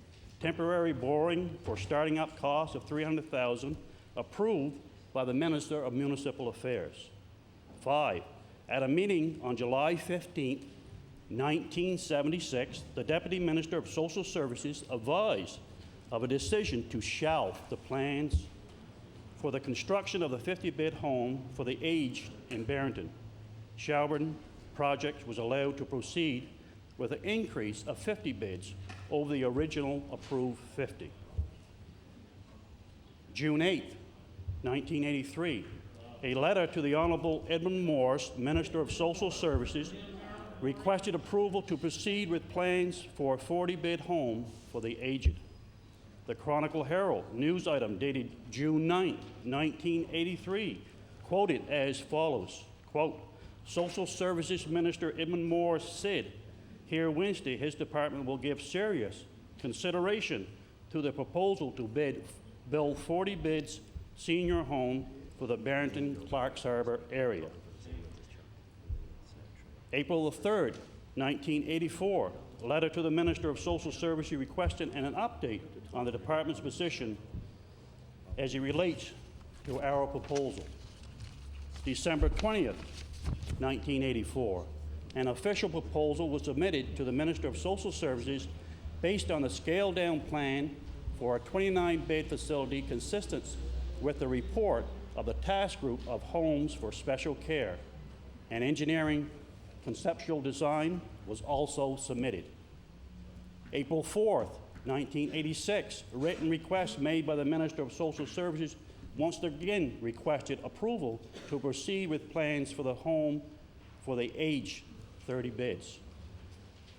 temporary boring for starting up costs of $300,000, approved by the Minister of Municipal Affairs. 5, at a meeting on July 15, 1976, the Deputy Minister of Social Services advised of a decision to shelve the plans for the construction of the 50-bed home for the aged in Barrington. Shelburne project was allowed to proceed with an increase of 50 beds over the original approved 50. June 8, 1983, a letter to the Honorable Edmund Morse, Minister of Social Services, requested approval to proceed with plans for a 40-bed home for the aged. The Chronicle Herald news item dated June 9, 1983, quoted as follows, quote, Social Services Minister Edmund Morse said, here Wednesday his department will give serious consideration to the proposal to build 40 beds senior home for the Barrington-Clarks Harbor area. April the 3rd, 1984, a letter to the Minister of Social Services requesting an update on the department's position as it relates to our proposal. December 20th, 1984, an official proposal was submitted to the Minister of Social Services based on a scaled-down plan for a 29-bed facility consistent with the report of the task group of homes for special care. An engineering conceptual design was also submitted. April 4th, 1986, a written request made by the Minister of Social Services once again requested approval to proceed with plans for the home for the aged 30 beds.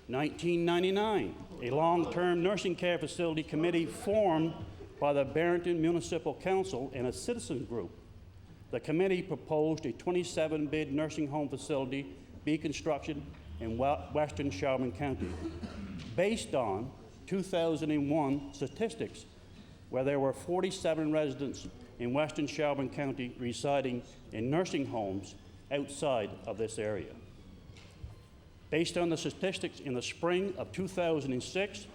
1999, a long-term nursing care facility committee formed by the Barrington Municipal Council and a citizen group. The committee proposed a 27-bed nursing home facility be constructed in western Shelburne County, based on 2001 statistics, where there were 47 residents in western Shelburne County residing in nursing homes outside of this area. Based on the statistics in the spring of 2006,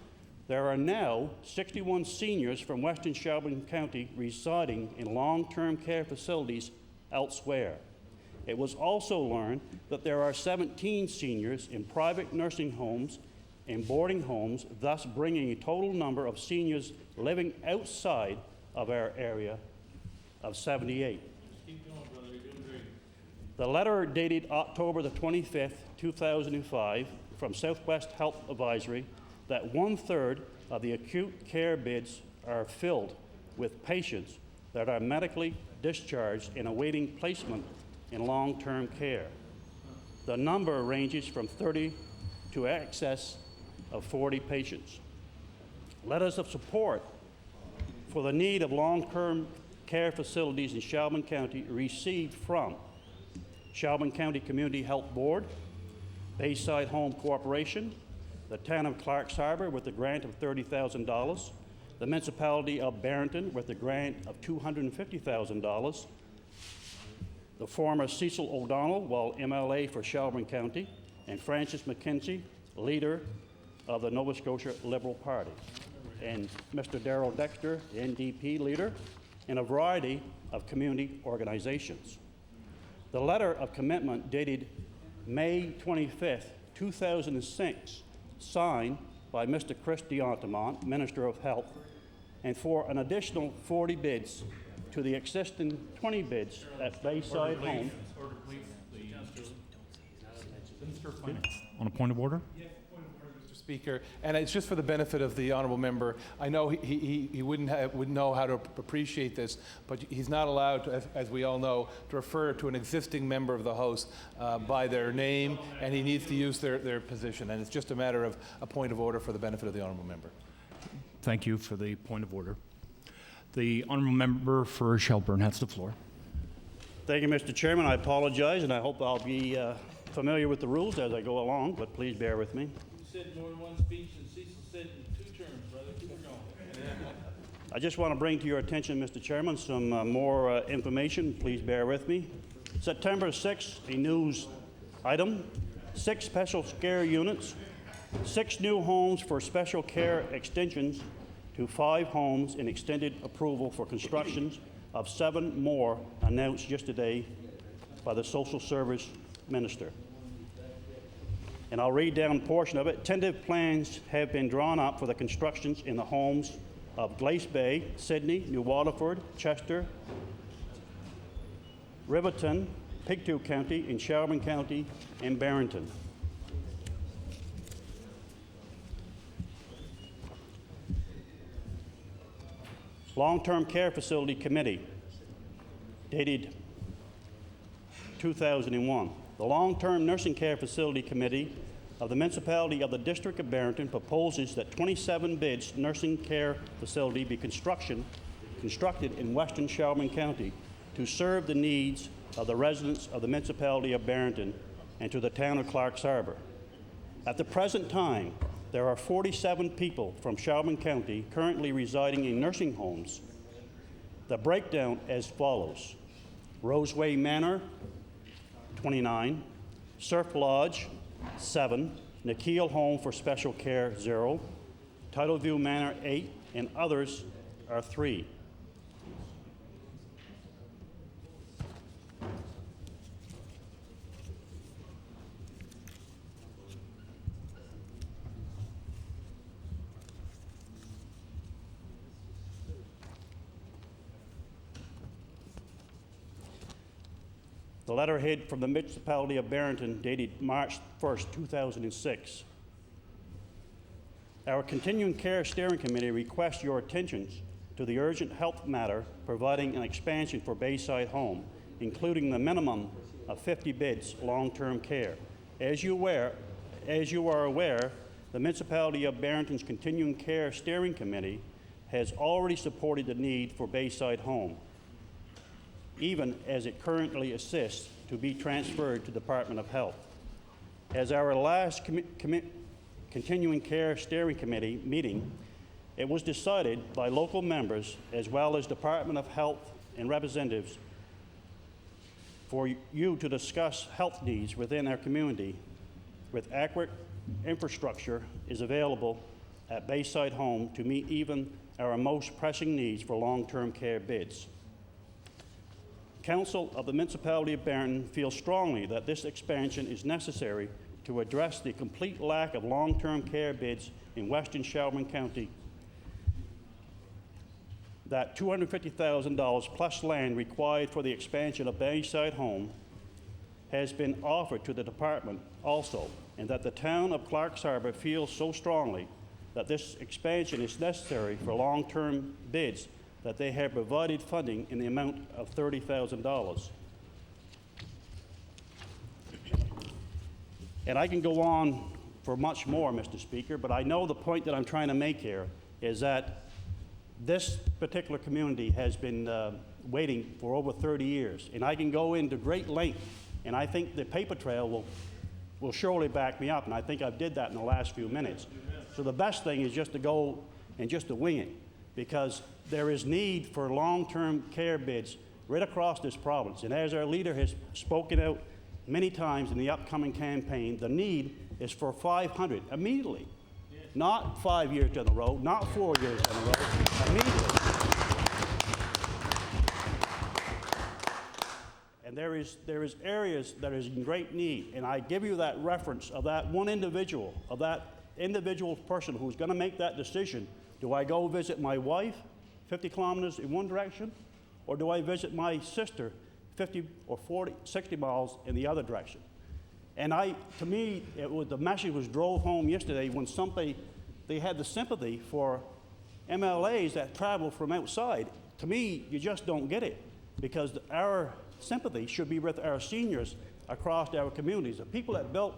there are now 61 seniors from western Shelburne County residing in long-term care facilities elsewhere. It was also learned that there are 17 seniors in private nursing homes and boarding homes, thus bringing a total number of seniors living outside of our area of 78. The letter dated October the 25th, 2005, from Southwest Health Advisory, that 1/3 of the acute care beds are filled with patients that are medically discharged and awaiting placement in long-term care. The number ranges from 30 to excess of 40 patients. Letters of support for the need of long-term care facilities in Shelburne County received from Shelburne County Community Health Board, Bayside Home Corporation, the Town of Clarks Harbor with a grant of $30,000, the Municipality of Barrington with a grant of $250,000, the former Cecil O'Donnell, while MLA for Shelburne County, and Francis McKenzie, leader of the Nova Scotia Liberal Party, and Mr. Darrell Dexter, the NDP leader, and a variety of community organizations. The letter of commitment dated May 25th, 2006, signed by Mr. Chris D'Antamont, Minister of Health, and for an additional 40 bids to the existing 20 bids at Bayside Home. On a point of order? Speaker, and it's just for the benefit of the honourable member. I know he wouldn't know how to appreciate this, but he's not allowed to, as we all know, to refer to an existing member of the House by their name, and he needs to use their position. And it's just a matter of a point of order for the benefit of the honourable member. Thank you for the point of order. The honourable member for Shelburne has the floor. Thank you, Mr. Chairman. I apologize, and I hope I'll be familiar with the rules as I go along, but please bear with me. You said more than one speech, and Cecil said in 2 terms, brother. Keep it going. I just want to bring to your attention, Mr. Chairman, some more information. Please bear with me. September 6th, a news item, 6 special care units, 6 new homes for special care extensions to 5 homes in extended approval for constructions of 7 more announced yesterday by the Social Service Minister. And I'll read down a portion of it. Tentative plans have been drawn up for the constructions in the homes of Glace Bay, Sydney, New Waterford, Chester, Riverton, Pictou County, in Shelburne County, and Barrington. Long-Term Care Facility Committee, dated 2001. The Long-Term Nursing Care Facility Committee of the Municipality of the District of Barrington proposes that 27 beds nursing care facility be constructed in western Shelburne County to serve the needs of the residents of the Municipality of Barrington and to the town of Clarks Harbor. At the present time, there are 47 people from Shelburne County currently residing in nursing homes. The breakdown as follows: Roseway Manor, 29, Surf Lodge, 7, Nikhil Home for Special Care, 0, Titleview Manor, 8, and others are 3. The letterhead from the Municipality of Barrington dated March 1st, 2006. Our Continuing Care Steering Committee requests your attention to the urgent health matter providing an expansion for Bayside Home, including the minimum of 50 beds long-term care. As you are aware, the Municipality of Barrington's Continuing Care Steering Committee has already supported the need for Bayside Home, even as it currently assists to be transferred to the Department of Health. As our last Continuing Care Steering Committee meeting, it was decided by local members as well as Department of Health and representatives for you to discuss health needs within our community with adequate infrastructure is available at Bayside Home to meet even our most pressing needs for long-term care beds. Council of the Municipality of Barrington feels strongly that this expansion is necessary to address the complete lack of long-term care beds in western Shelburne County. That $250,000 plus land required for the expansion of Bayside Home has been offered to the department also, and that the town of Clarks Harbor feels so strongly that this expansion is necessary for long-term beds that they have provided funding in the amount of $30,000. And I can go on for much more, Mr. Speaker, but I know the point that I'm trying to make here is that this particular community has been waiting for over 30 years, and I can go into great length, and I think the paper trail will surely back me up, and I think I've did that in the last few minutes. So the best thing is just to go and just to wing it, because there is need for long-term care beds right across this province. And as our leader has spoken out many times in the upcoming campaign, the need is for 500 immediately. Not 5 years down the road, not 4 years down the road, immediately. And there is areas that is in great need. And I give you that reference of that one individual, of that individual person who's going to make that decision. Do I go visit my wife 50 kilometers in one direction, or do I visit my sister 50 or 40, 60 miles in the other direction? And to me, the message was drove home yesterday when they had the sympathy for MLAs that travel from outside. To me, you just don't get it, because our sympathy should be with our seniors across our communities, the people that built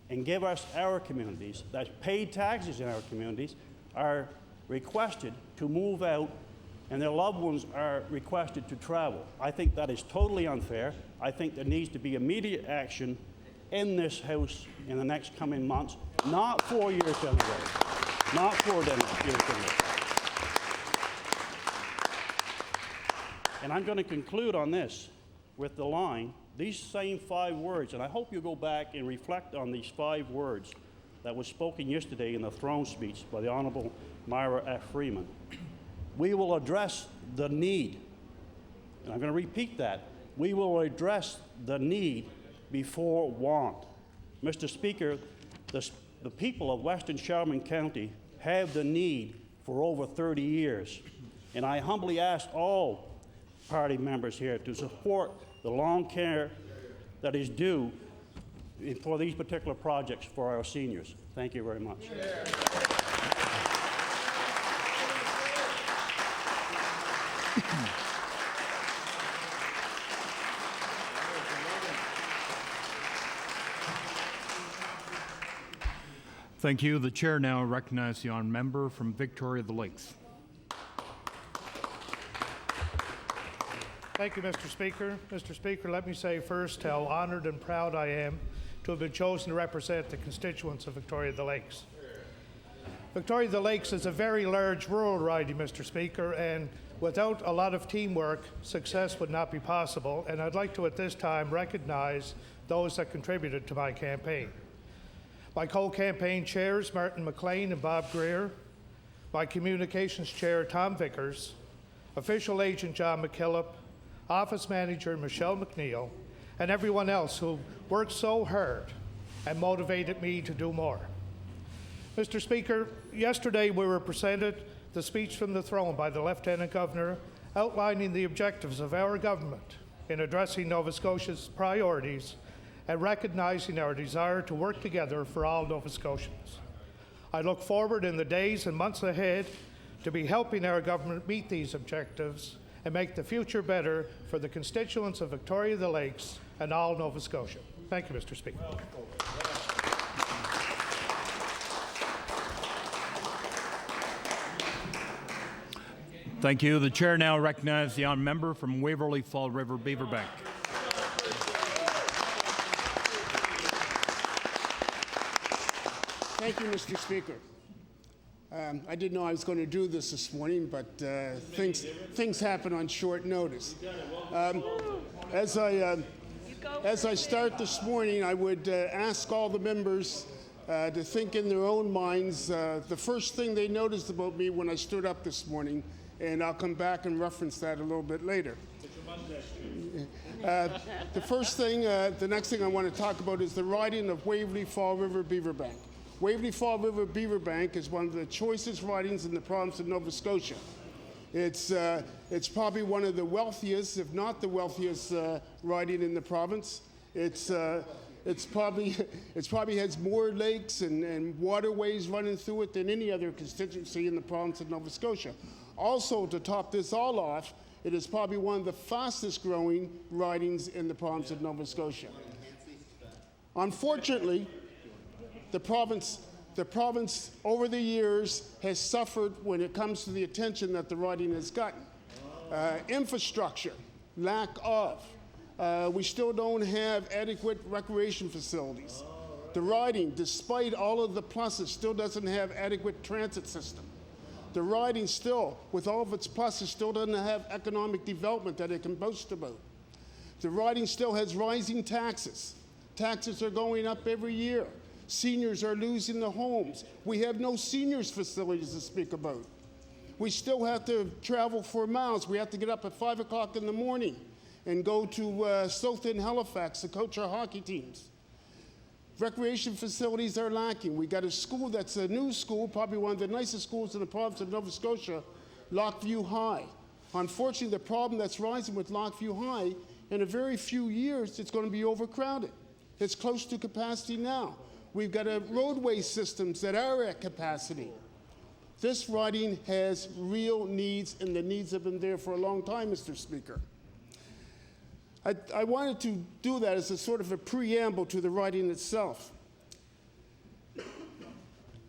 and give us our communities, that paid taxes in our communities, are requested to move out, and their loved ones are requested to travel. I think that is totally unfair. I think there needs to be immediate action in this House in the next coming months, not 4 years down the road. Not 4 years down the road. And I'm going to conclude on this with the line, these same 5 words, and I hope you go back and reflect on these 5 words that was spoken yesterday in the throne speech by the Honorable Myra F. Freeman. We will address the need, and I'm going to repeat that. We will address the need before want. Mr. Speaker, the people of Western Charlemagne County have the need for over 30 years, and I humbly ask all party members here to support the long care that is due for these particular projects for our seniors. Thank you very much. Thank you. The chair now recognizes the honourable member from Victoria the Lakes. Thank you, Mr. Speaker. Mr. Speaker, let me say first how honoured and proud I am to have been chosen to represent the constituents of Victoria the Lakes. Victoria the Lakes is a very large rural riding, Mr. Speaker, and without a lot of teamwork, success would not be possible, and I'd like to at this time recognize those that contributed to my campaign. My co-campaign chairs, Martin McLean and Bob Greer, my communications chair, Tom Vickers, official agent John McKillop, office manager Michelle McNeil, and everyone else who worked so hard and motivated me to do more. Mr. Speaker, yesterday we were presented the speech from the throne by the Lieutenant Governor outlining the objectives of our government in addressing Nova Scotia's priorities and recognizing our desire to work together for all Nova Scotians. I look forward in the days and months ahead to be helping our government meet these objectives and make the future better for the constituents of Victoria the Lakes and all Nova Scotia. Thank you, Mr. Speaker. Thank you. The chair now recognizes the honourable member from Waverley Fall River Beaverbank. Thank you, Mr. Speaker. I didn't know I was going to do this morning, but things happen on short notice. As I start this morning, I would ask all the members to think in their own minds the first thing they noticed about me when I stood up this morning, and I'll come back and reference that a little bit later. The first thing, the next thing I want to talk about is the riding of Waverley Fall River Beaverbank. Waverley Fall River Beaverbank is one of the choicest ridings in the province of Nova Scotia. It's probably one of the wealthiest, if not the wealthiest, riding in the province. It's probably has more lakes and waterways running through it than any other constituency in the province of Nova Scotia. Also, to top this all off, it is probably one of the fastest growing ridings in the province of Nova Scotia. Unfortunately, the province over the years has suffered when it comes to the attention that the riding has gotten. Infrastructure, lack of. We still don't have adequate recreation facilities. The riding, despite all of the pluses, still doesn't have adequate transit system. The riding still, with all of its pluses, still doesn't have economic development that it can boast about. The riding still has rising taxes. Taxes are going up every year. Seniors are losing their homes. We have no seniors facilities to speak about. We still have to travel 4 miles. We have to get up at 5 o'clock in the morning and go to South End, Halifax to coach our hockey teams. Recreation facilities are lacking. We got a school that's a new school, probably one of the nicest schools in the province of Nova Scotia, Lockview High. Unfortunately, the problem that's rising with Lockview High, in a very few years, it's going to be overcrowded. It's close to capacity now. We've got roadway systems that are at capacity. This riding has real needs, and the needs have been there for a long time, Mr. Speaker. I wanted to do that as a sort of a preamble to the riding itself.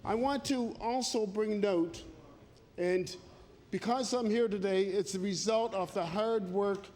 I want to also bring note, and because I'm here today, it's the result of the hard work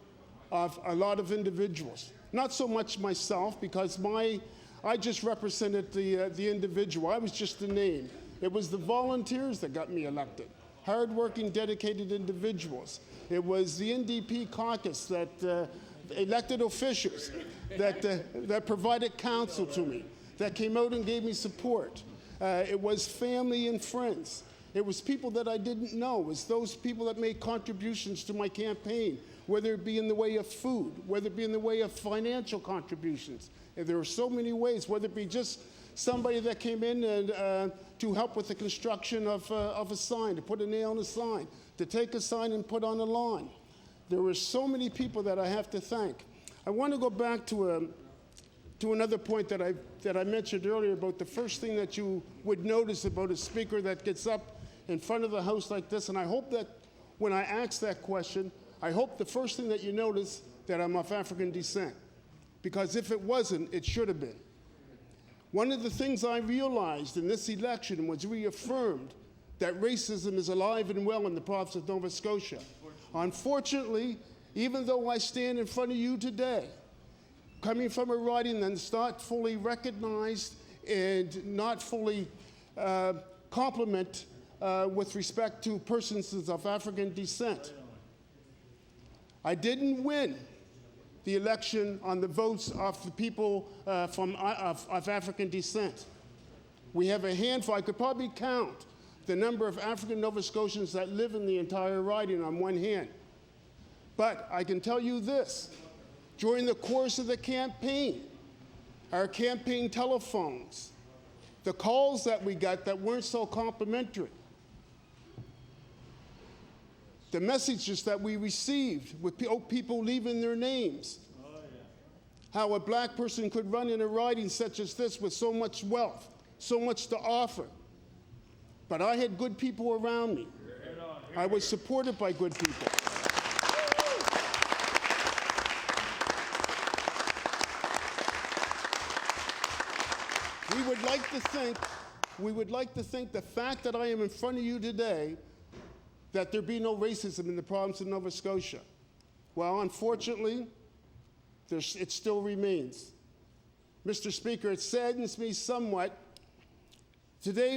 of a lot of individuals. Not so much myself, because my I just represented the individual. I was just a name. It was the volunteers that got me elected. Hardworking, dedicated individuals. It was the NDP caucus that elected officials that provided counsel to me, that came out and gave me support. It was family and friends. It was people that I didn't know. It was those people that made contributions to my campaign, whether it be in the way of food, whether it be in the way of financial contributions. And there were so many ways, whether it be just somebody that came in and, to help with the construction of a sign, to put a nail in a sign, to take a sign and put on a lawn. There were so many people that I have to thank. I want to go back to another point that I mentioned earlier about the first thing that you would notice about a speaker that gets up in front of the House like this, and I hope that when I ask that question, I hope the first thing that you notice that I'm of African descent, because if it wasn't, it should have been. One of the things I realized in this election was reaffirmed that racism is alive and well in the province of Nova Scotia. Unfortunately, even though I stand in front of you today, coming from a riding that's not fully recognized and not fully complement with respect to persons of African descent, I didn't win the election on the votes of the people of African descent. We have a handful. I could probably count the number of African Nova Scotians that live in the entire riding on one hand. But I can tell you this, during the course of the campaign, our campaign telephones, the calls that we got that weren't so complimentary, the messages that we received with people leaving their names, how a black person could run in a riding such as this with so much wealth, so much to offer. But I had good people around me. I was supported by good people. We would like to think the fact that I am in front of you today, that there be no racism in the province of Nova Scotia. Well, unfortunately, it still remains. Mr. Speaker, it saddens me somewhat. Today,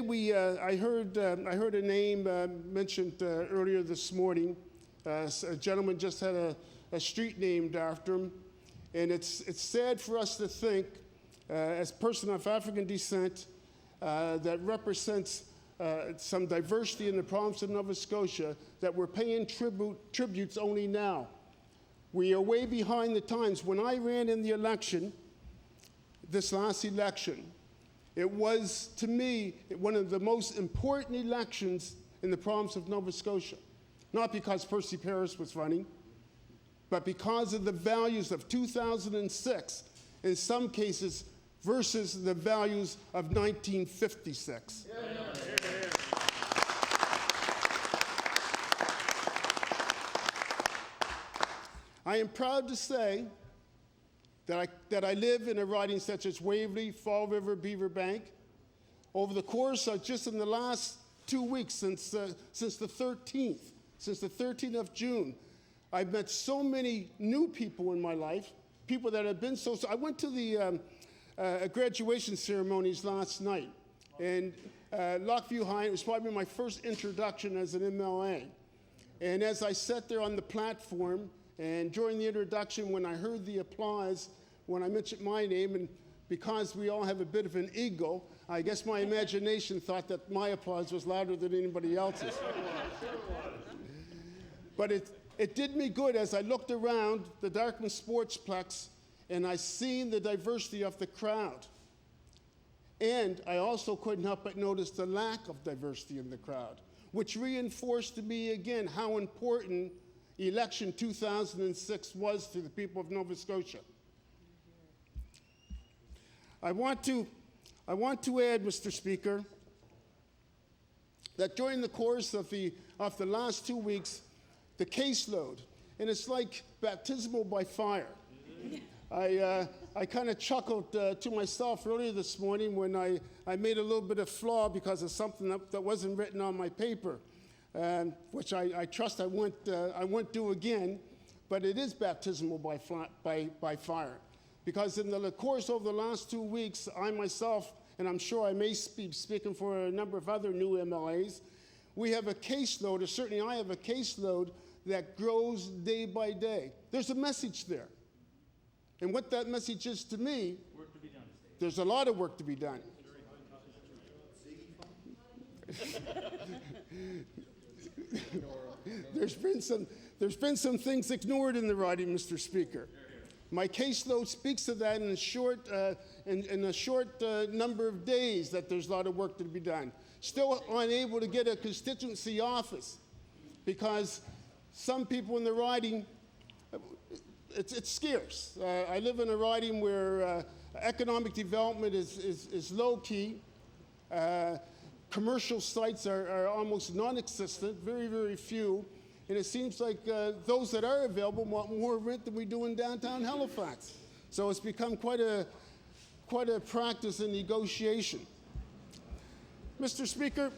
I heard a name mentioned earlier this morning. A gentleman just had a street named after him, and it's sad for us to think, as a person of African descent, that represents some diversity in the province of Nova Scotia, that we're paying tributes only now. We are way behind the times. When I ran in the election, this last election, it was, to me, one of the most important elections in the province of Nova Scotia. Not because Percy Paris was running, but because of the values of 2006, in some cases, versus the values of 1956. I am proud to say that I live in a riding such as Waverley, Fall River, Beaver Bank. Over the course of just in the last 2 weeks, since the 13th of June, I've met so many new people in my life, people that have been so. I went to the graduation ceremonies last night, and Lockview High, it was probably my first introduction as an MLA. And as I sat there on the platform, and during the introduction, when I heard the applause, when I mentioned my name, and because we all have a bit of an ego, I guess my imagination thought that my applause was louder than anybody else's. But it did me good as I looked around the Dartmouth Sportsplex, and I seen the diversity of the crowd. And I also couldn't help but notice the lack of diversity in the crowd, which reinforced to me again how important election 2006 was to the people of Nova Scotia. I want to add, Mr. Speaker, that during the course of the last 2 weeks, the caseload, and it's like baptismal by fire. I kind of chuckled to myself earlier this morning when I made a little bit of flaw because of something that wasn't written on my paper, which I trust I won't do again, but it is baptismal by fire. because in the course over the last 2 weeks, I myself, and I'm sure I may be speaking for a number of other new MLAs, we have a caseload, or certainly I have a caseload that grows day by day. There's a message there. And what that message is to me, there's a lot of work to be done. There's been some things ignored in the writing, Mr. Speaker. My caseload speaks to that in a short number of days, that there's a lot of work to be done. Still unable to get a constituency office because some people in the riding, it's scarce. I live in a riding where economic development is low-key. Commercial sites are almost non-existent, very, very few. And it seems like those that are available want more rent than we do in downtown Halifax. So it's become quite a practice in negotiation. Mr. Speaker,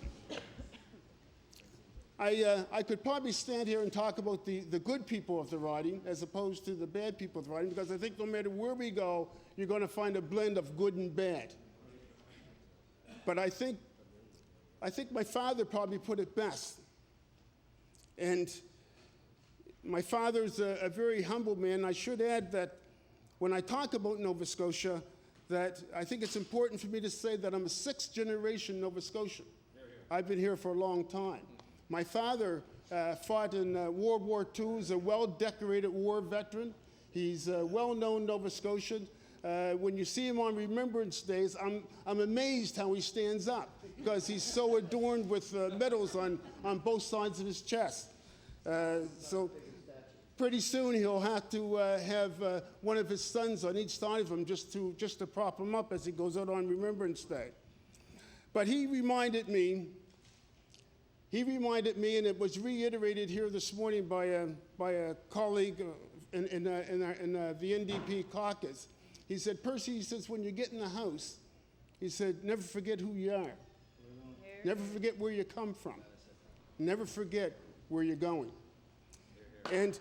I could probably stand here and talk about the good people of the riding as opposed to the bad people of the riding, because I think no matter where we go, you're going to find a blend of good and bad. But I think my father probably put it best. And my father's a very humble man. I should add that when I talk about Nova Scotia, that I think it's important for me to say that I'm a sixth-generation Nova Scotian. I've been here for a long time. My father fought in World War II. He's a well-decorated war veteran. He's a well-known Nova Scotian. When you see him on Remembrance Days, I'm amazed how he stands up, because he's so adorned with medals on both sides of his chest. So pretty soon he'll have to have one of his sons on each side of him just to prop him up as he goes out on Remembrance Day. But he reminded me, and it was reiterated here this morning by a colleague in the NDP caucus. He said, Percy, he says, when you get in the House, he said, never forget who you are. Never forget where you come from. Never forget where you're going. And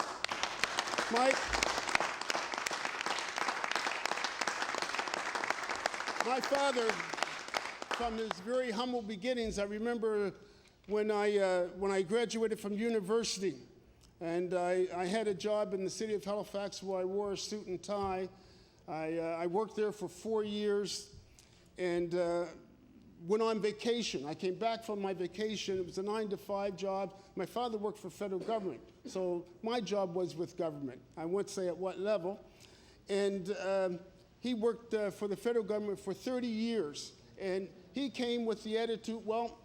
my father, from his very humble beginnings, I remember when I graduated from university, and I had a job in the city of Halifax where I wore a suit and tie. I worked there for 4 years and went on vacation. I came back from my vacation. It was a 9-to-5 job. My father worked for federal government, so my job was with government. I won't say at what level. And he worked for the federal government for 30 years. And he came with the attitude, well,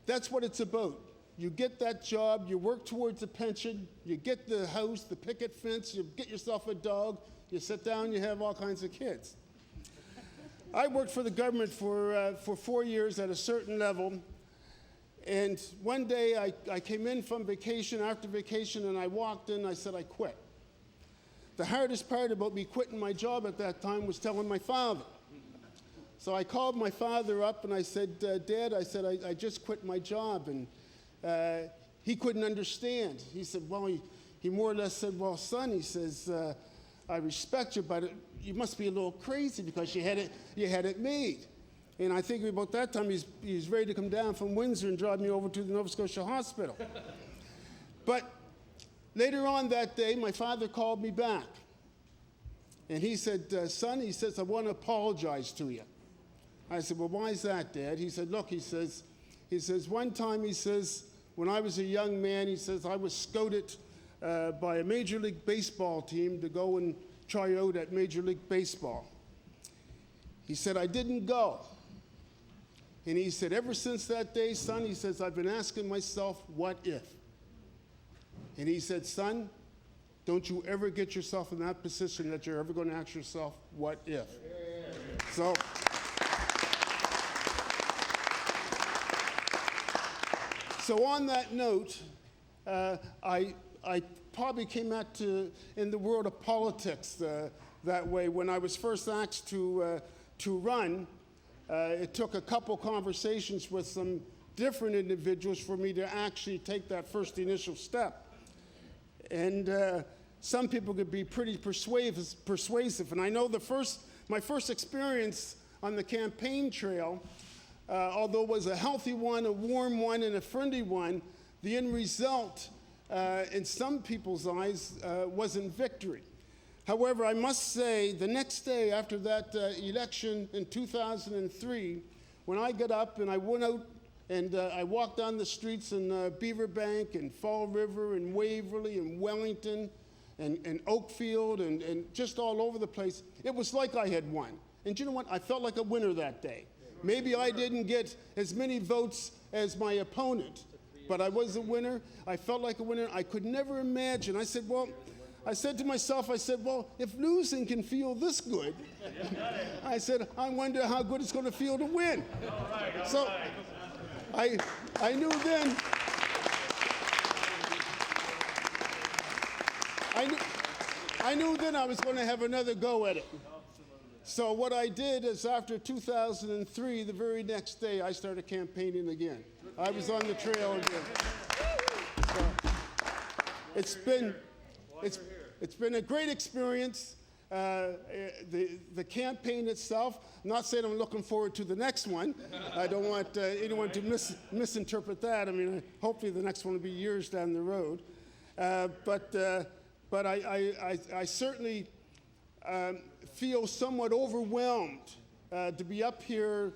that's what it's about. You get that job, you work towards a pension, you get the house, the picket fence, you get yourself a dog, you sit down, you have all kinds of kids. I worked for the government for 4 years at a certain level, and one day I came in from vacation, after vacation, and I walked in, I said I quit. The hardest part about me quitting my job at that time was telling my father. So I called my father up and I said, Dad, I said, I just quit my job, and he couldn't understand. He said, well, he more or less said, well, son, he says, I respect you, but you must be a little crazy because you had it made. And I think about that time he was ready to come down from Windsor and drive me over to the Nova Scotia hospital. But later on that day, my father called me back. And he said, son, he says, I want to apologize to you. I said, well, why is that, Dad? He said, look, he says, one time, he says, when I was a young man, he says, I was scouted by a Major League Baseball team to go and try out at Major League Baseball. He said, I didn't go. And he said, ever since that day, son, he says, I've been asking myself, what if? And he said, son, don't you ever get yourself in that position that you're ever going to ask yourself, what if? So on that note, I probably came out in the world of politics that way. When I was first asked to run, it took a couple conversations with some different individuals for me to actually take that first initial step. And some people could be pretty persuasive. And I know my first experience on the campaign trail, although it was a healthy one, a warm one, and a friendly one, the end result, in some people's eyes, wasn't victory. However, I must say, the next day after that election in 2003, when I got up and I went out and I walked down the streets in Beaverbank and Fall River and Waverly and Wellington and Oakfield and just all over the place, it was like I had won. And you know what? I felt like a winner that day. Maybe I didn't get as many votes as my opponent, but I was a winner. I felt like a winner. I could never imagine. I said to myself, well, if losing can feel this good, I said, I wonder how good it's going to feel to win. So I knew then, I knew then I was going to have another go at it. So what I did is after 2003, the very next day, I started campaigning again. I was on the trail again. So it's been a great experience. The campaign itself, I'm not saying I'm looking forward to the next one. I don't want anyone to misinterpret that. I mean, hopefully the next one will be years down the road. But I certainly feel somewhat overwhelmed to be up here.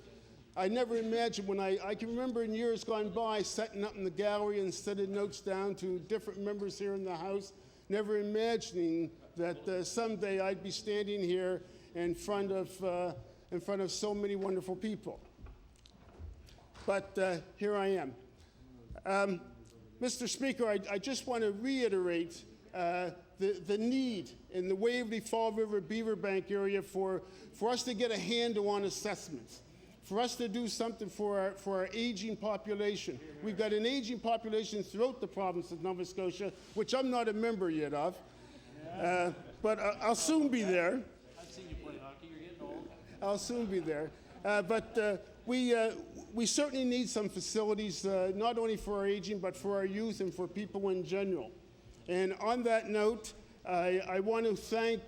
I never imagined when I can remember in years gone by sitting up in the gallery and sending notes down to different members here in the House, never imagining that someday I'd be standing here in front of so many wonderful people. But here I am. Mr. Speaker, I just want to reiterate the need in the Waverly, Fall River, Beaverbank area for us to get a handle on assessments, for us to do something for our aging population. We've got an aging population throughout the province of Nova Scotia, which I'm not a member yet of, but I'll soon be there. I've seen you play hockey. You're getting old. I'll soon be there. But we certainly need some facilities, not only for our aging, but for our youth and for people in general. And on that note, I want to thank